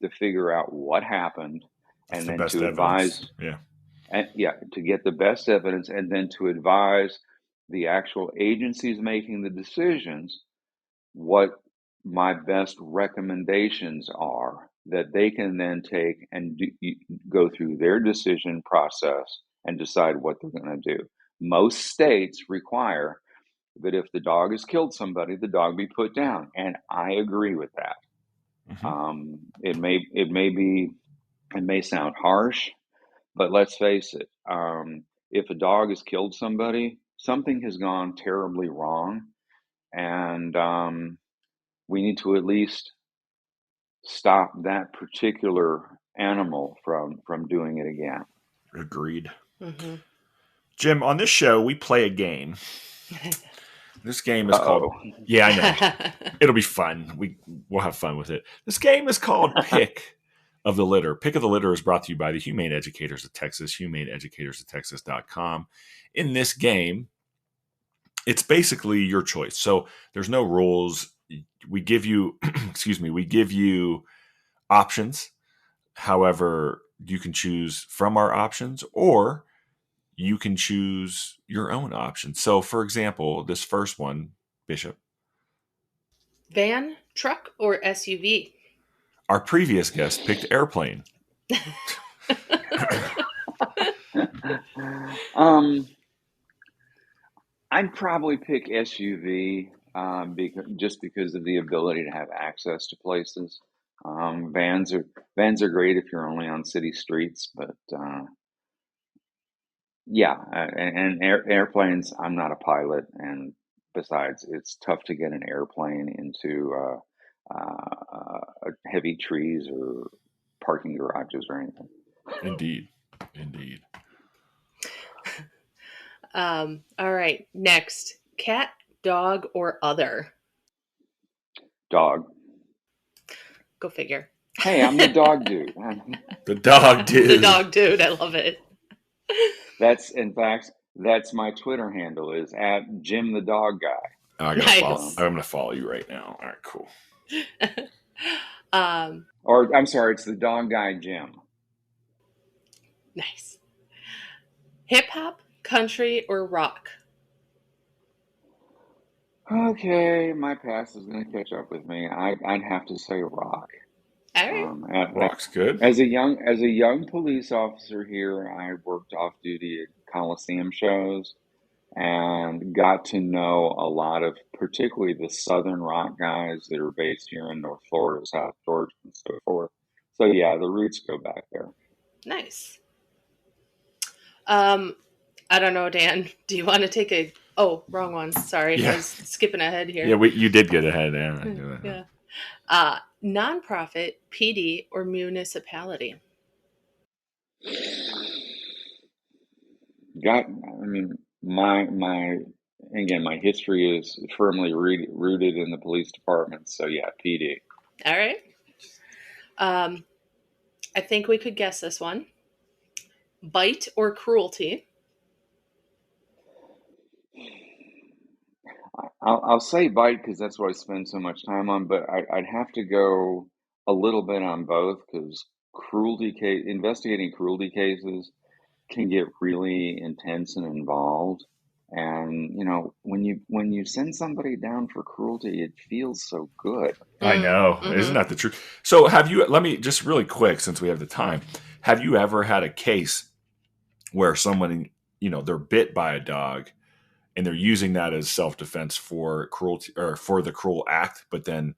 to figure out what happened, That's and the then best to evidence. advise, Yeah. and to get the best evidence, and then to advise the actual agencies making the decisions what my best recommendations are, that they can then take and go through their decision process and decide what they're going to do. Most states require that if the dog has killed somebody, the dog be put down, and I agree with that. Mm-hmm. It may sound harsh, but let's face it. If a dog has killed somebody, something has gone terribly wrong, and we need to at least stop that particular animal from doing it again. Agreed. Mm-hmm. Jim, on this show, we play a game. This game is called... Yeah, I know. It'll be fun. We'll have fun with it. This game is called Pick of the Litter. Pick of the Litter is brought to you by the Humane Educators of Texas, humaneeducatorsoftexas.com. In this game, it's basically your choice. So there's no rules. We give you, we give you options. However, you can choose from our options, or you can choose your own options. So, for example, this first one, Bishop. Van, truck, or SUV? Our previous guest picked airplane. I'd probably pick SUV because of the ability to have access to places. Vans are great if you're only on city streets, but yeah, and airplanes. I'm not a pilot, and besides, it's tough to get an airplane into heavy trees or parking garages or anything. Indeed. Indeed. All right. Next, cat, dog, or other. Dog. Go figure. Hey, I'm the dog dude. The dog dude. The dog dude. I love it. In fact, that's my Twitter handle is at Jim the Dog Guy. I'm gonna follow you right now. All right, cool. Or I'm sorry, it's the Dog Guy Jim. Nice. Hip hop, country, or rock? Okay, my past is going to catch up with me. I'd have to say rock. All right. Rock's good. As a young police officer here, I worked off duty at Coliseum shows and got to know a lot of, particularly the Southern rock guys that are based here in North Florida, South Georgia, and so forth. So yeah, the roots go back there. Nice. I don't know, Dan. Do you want to take a? Oh, wrong one. Sorry, I was skipping ahead here. Yeah, you did get ahead. Yeah. Nonprofit, PD, or municipality? My history is firmly rooted in the police department. So yeah, PD. All right. I think we could guess this one. Bite or cruelty? I'll say bite because that's what I spend so much time on, but I'd have to go a little bit on both because investigating cruelty cases can get really intense and involved. And when you send somebody down for cruelty, it feels so good. I know. Mm-hmm. Isn't that the truth? So let me just really quick, since we have the time, have you ever had a case where someone, they're bit by a dog and they're using that as self-defense for cruelty or for the cruel act, but then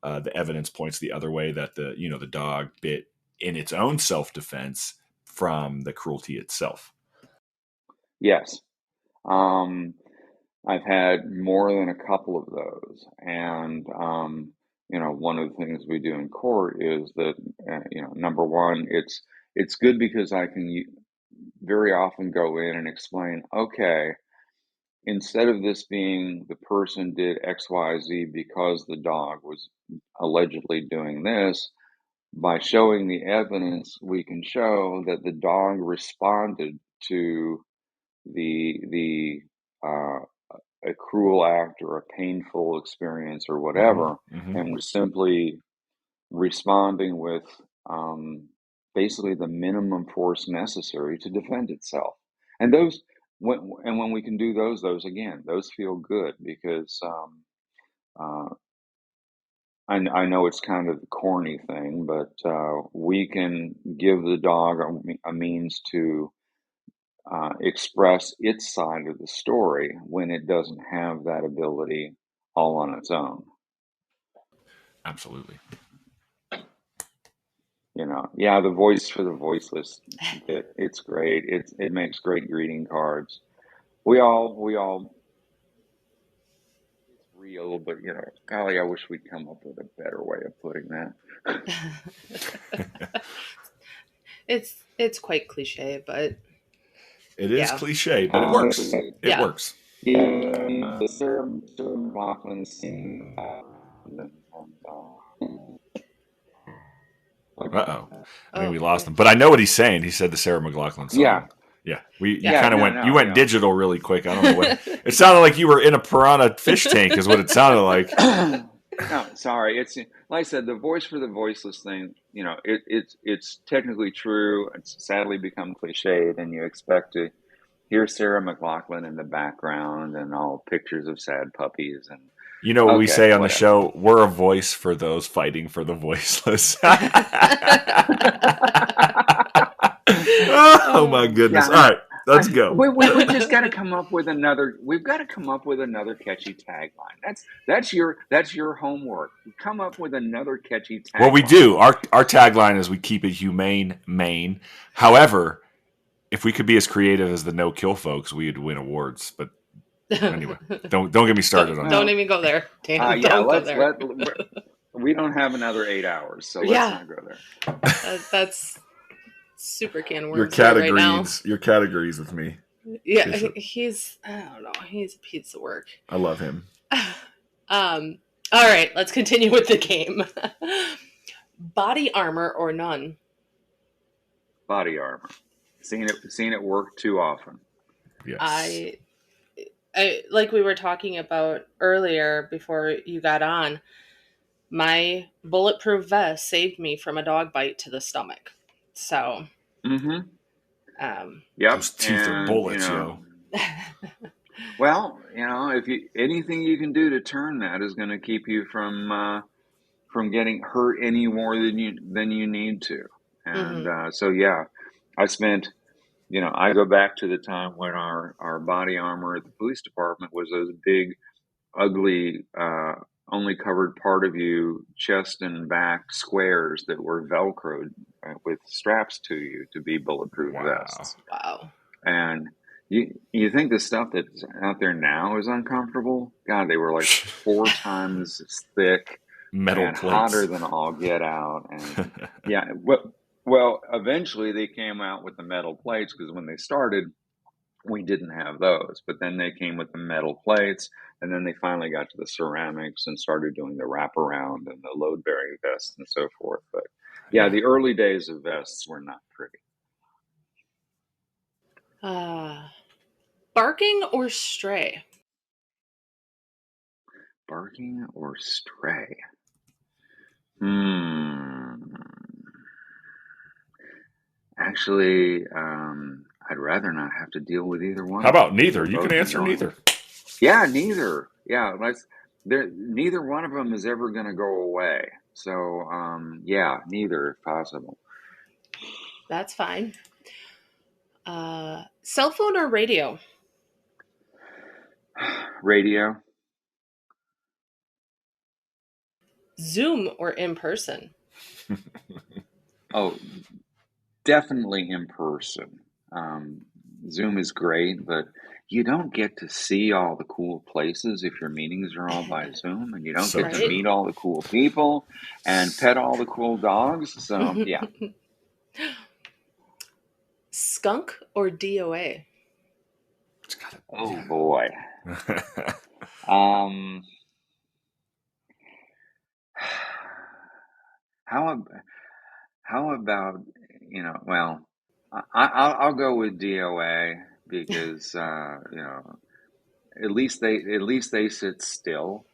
the evidence points the other way that the dog bit in its own self-defense from the cruelty itself? Yes. I've had more than a couple of those. And, one of the things we do in court is that, number one, it's good because I can very often go in and explain, okay, instead of this being the person did X, Y, Z because the dog was allegedly doing this, by showing the evidence, we can show that the dog responded to a cruel act or a painful experience or whatever, and was simply responding with basically the minimum force necessary to defend itself. And when we can do those feel good because I know it's kind of the corny thing, but we can give the dog a means to express its side of the story when it doesn't have that ability all on its own. Absolutely. The voice for the voiceless. It's great. It makes great greeting cards. We all. It's real, but golly, I wish we'd come up with a better way of putting that. It's quite cliche, but. It is cliche, but it works. It works. The Sarah McLachlan scene. I think we lost him. But I know what he's saying. He said the Sarah McLachlan song. Yeah. You kind of went. You went digital really quick. I don't know what. It sounded like you were in a piranha fish tank. Is what it sounded like. No, sorry. It's like I said, the voice for the voiceless thing. It's technically true. It's sadly become cliched, and you expect to hear Sarah McLachlan in the background and all pictures of sad puppies and. You know what we say on the show? We're a voice for those fighting for the voiceless. Oh my goodness! Yeah, all right, Let's go. We just got to come up with another. We've got to come up with another catchy tagline. That's your homework. Come up with another catchy tagline. Well, we do. Our tagline is we keep it humane, Maine. However, if we could be as creative as the no kill folks, we'd win awards. But anyway, don't get me started on that. Don't even go there, Dan. Don't go there. We don't have another 8 hours, so let's not go there. That's super can worms. Your categories, your categories with me. Yeah, he's, I don't know, he's a piece of work. I love him. All right, let's continue with the game. Body armor or none? Body armor. Seen it work too often. Yes. I like we were talking about earlier before you got on, my bulletproof vest saved me from a dog bite to the stomach. So, yep. Those teeth are bullets, Well, if anything you can do to turn that is going to keep you from getting hurt any more than you need to. And so, yeah, I spent. I go back to the time when our body armor at the police department was those big, ugly, only covered part of you, chest and back squares that were Velcroed with straps to you to be bulletproof vests. Wow. And you think the stuff that's out there now is uncomfortable? God, they were like 4 times as thick, metal and plates, hotter than all get out. And yeah, well, eventually they came out with the metal plates because when they started, we didn't have those. But then they came with the metal plates, and then they finally got to the ceramics and started doing the wraparound and the load-bearing vests and so forth. But yeah, the early days of vests were not pretty. Barking or stray? Barking or stray? Actually, I'd rather not have to deal with either one. How about neither? You can answer neither. Yeah, neither. Yeah, neither one of them is ever going to go away. So, yeah, neither if possible. That's fine. Cell phone or radio? Radio. Zoom or in person? Oh, definitely in person. Zoom is great, but you don't get to see all the cool places if your meetings are all by Zoom, and you don't get to meet all the cool people and pet all the cool dogs. So, yeah. Skunk or DOA? Oh, boy. How about, well, I'll go with DOA because, at least they sit still,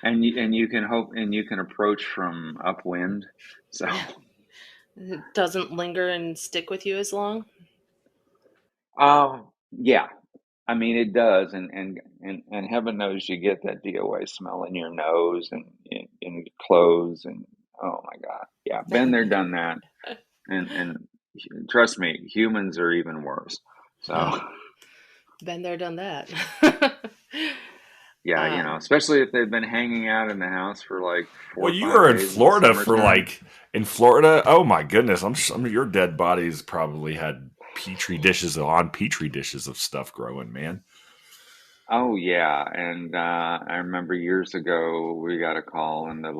and you can approach from upwind, so it doesn't linger and stick with you as long. Yeah, I mean it does, and heaven knows you get that DOA smell in your nose and in your clothes, and oh my God, yeah, been there, done that, and trust me, humans are even worse. So. Been there, done that. Yeah, especially if they've been hanging out in the house for like 4 or 5 days. Well, you were in Florida in Florida. Oh my goodness, some of your dead bodies probably had petri dishes of stuff growing, man. Oh yeah, and I remember years ago we got a call, and the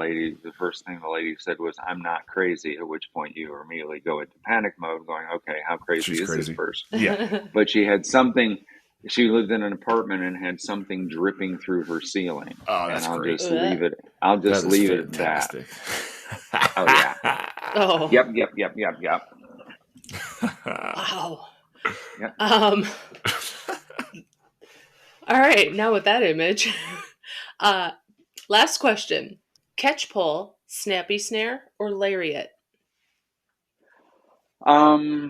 first thing the lady said was, "I'm not crazy." At which point you immediately go into panic mode, going, "Okay, how crazy is this person?" Yeah, but she had something. She lived in an apartment and had something dripping through her ceiling. Oh, that's great. I'll just leave it at that. Oh yeah. Oh. Yep. Wow. Yep. All right, now with that image. Last question. Catch pole, snappy snare, or lariat? How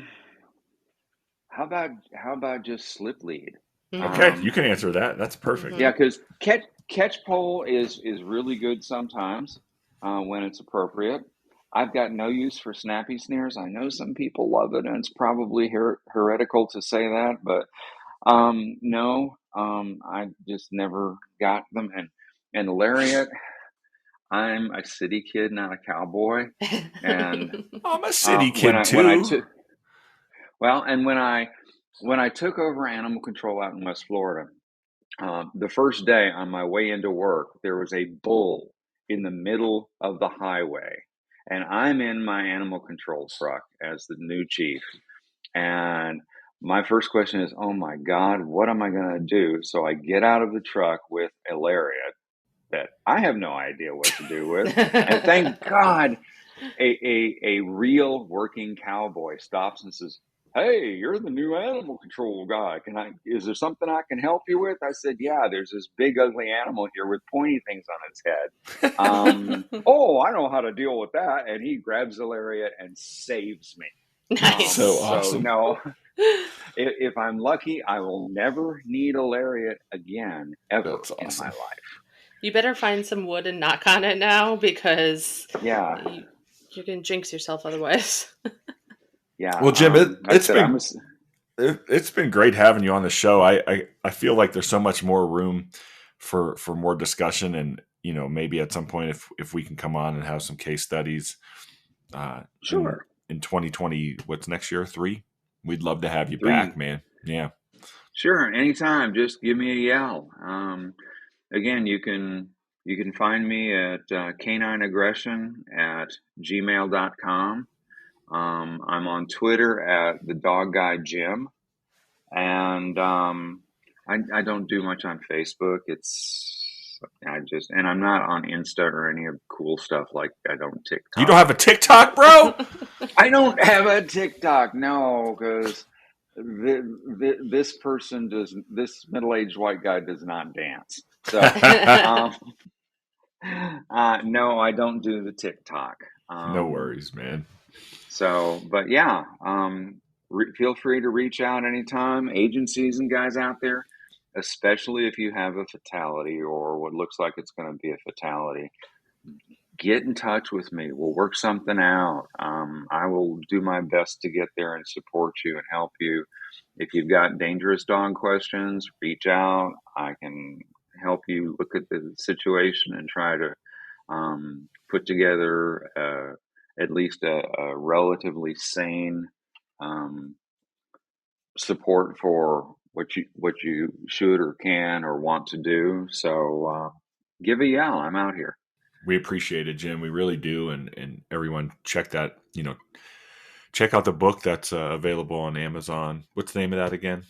about just slip lead? Okay, you can answer that. That's perfect. Yeah, because catch pole is really good sometimes when it's appropriate. I've got no use for snappy snares. I know some people love it, and it's probably heretical to say that, but no, I just never got them. And lariat, I'm a city kid, not a cowboy. And I'm a city when kid I too. took well, and when I took over animal control out in West Florida, the first day on my way into work, there was a bull in the middle of the highway, and I'm in my animal control truck as the new chief. And my first question is, oh my God, what am I going to do? So I get out of the truck with a lariat that I have no idea what to do with. And thank God a real working cowboy stops and says, "Hey, you're the new animal control guy. Is there something I can help you with?" I said, "Yeah, there's this big ugly animal here with pointy things on its head. Oh, I know how to deal with that." And he grabs the lariat and saves me. Nice. So So awesome. no, if I'm lucky, I will never need a lariat again, ever That's in awesome. my life. You better find some wood and knock on it now, because Yeah, you're going to jinx yourself otherwise. yeah. Well, Jim, Like I it's said, been it's been great having you on the show. I feel like there's so much more room for more discussion, and maybe at some point if we can come on and have some case studies sure. in 2020, what's next year, 3, we'd love to have you 3. back, man. Yeah. Sure, anytime. Just give me a yell. Again, you can find me at canineaggression@gmail.com. I'm on Twitter at the Dog Guy Jim, and I don't do much on Facebook. And I'm not on Insta or any of cool stuff, like I don't You don't TikTok. have a TikTok, bro? I don't have a TikTok, no, because this middle-aged white guy does not dance. So, no, I don't do the TikTok. No worries, man. So, but yeah, feel free to reach out anytime. Agencies and guys out there, especially if you have a fatality or what looks like it's going to be a fatality, get in touch with me. We'll work something out. I will do my best to get there and support you and help you. If you've got dangerous dog questions, reach out. I can help you look at the situation and try to put together at least a relatively sane support for what you should or can or want to do. So give a yell. I'm out here. We appreciate it, Jim. We really do. And everyone check that, check out the book that's available on Amazon. What's the name of that again?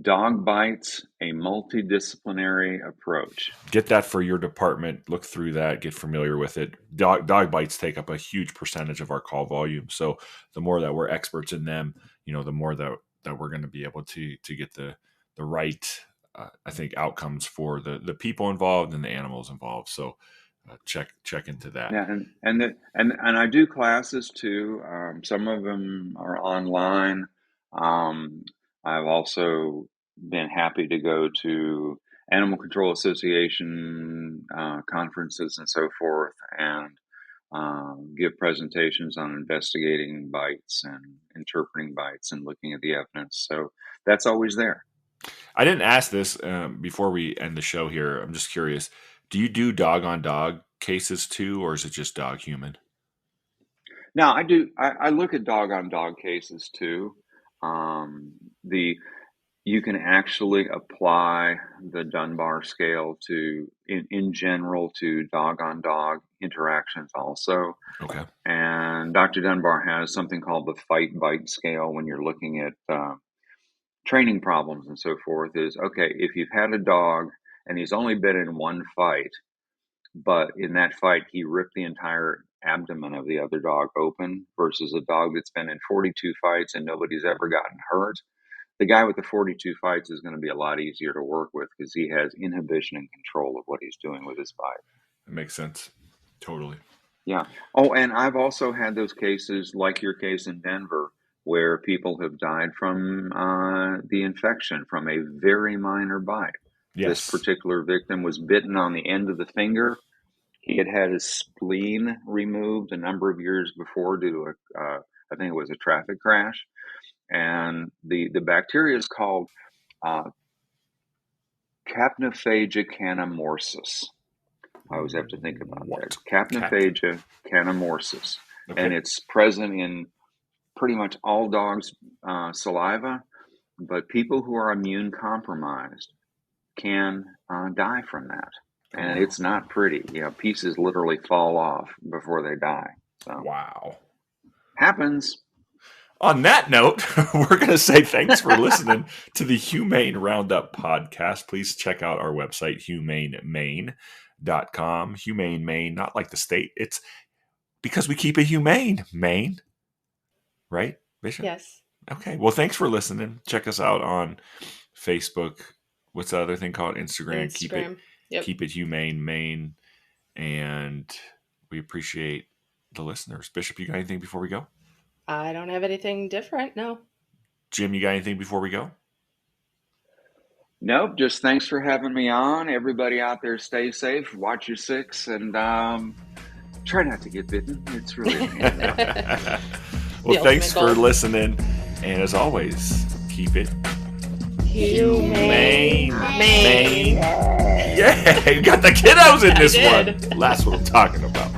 Dog Bites, a multidisciplinary approach. Get that for your department. Look through that. Get familiar with it. Dog bites take up a huge percentage of our call volume. So the more that we're experts in them, the more that we're going to be able to get the right, I think, outcomes for the people involved and the animals involved. So check into that. Yeah, and I do classes too. Some of them are online. I've also been happy to go to Animal Control Association conferences and so forth, and give presentations on investigating bites and interpreting bites and looking at the evidence. So that's always there. I didn't ask this before we end the show here. I'm just curious. Do you do dog on dog cases too, or is it just dog human? Now I do. I look at dog on dog cases too. The You can actually apply the Dunbar scale in general to dog on dog interactions also. Okay. And Dr. Dunbar has something called the fight bite scale when you're looking at training problems and so forth. Is okay if you've had a dog and he's only been in one fight, but in that fight he ripped the entire abdomen of the other dog open, versus a dog that's been in 42 fights and nobody's ever gotten hurt. The guy with the 42 fights is going to be a lot easier to work with because he has inhibition and control of what he's doing with his bite. That makes sense. Totally. Yeah. Oh, and I've also had those cases, like your case in Denver, where people have died from the infection from a very minor bite. Yes. This particular victim was bitten on the end of the finger. He had his spleen removed a number of years before due to I think it was a traffic crash, and the bacteria is called Capnophagia canamorsis. I always have to think about that. Capnophagia canamorsis, and it's present in pretty much all dogs' saliva, but people who are immune compromised can die from that. And it's not pretty. Pieces literally fall off before they die. So, wow. Happens. On that note, we're going to say thanks for listening to the Humane Roundup podcast. Please check out our website, humanemaine.com. Humane Maine, not like the state. It's because we keep it humane, Maine. Right, Bishop? Yes. Okay. Well, thanks for listening. Check us out on Facebook. What's the other thing called? Instagram. Keep it humane, Maine. And we appreciate the listeners. Bishop, you got anything before we go? I don't have anything different, no. Jim, you got anything before we go? Nope, just thanks for having me on. Everybody out there, stay safe, watch your six, and try not to get bitten. It's really Well, thanks for listening. And as always, keep it humane. Maine. Yeah, you got the kiddos in this one. That's what I'm talking about.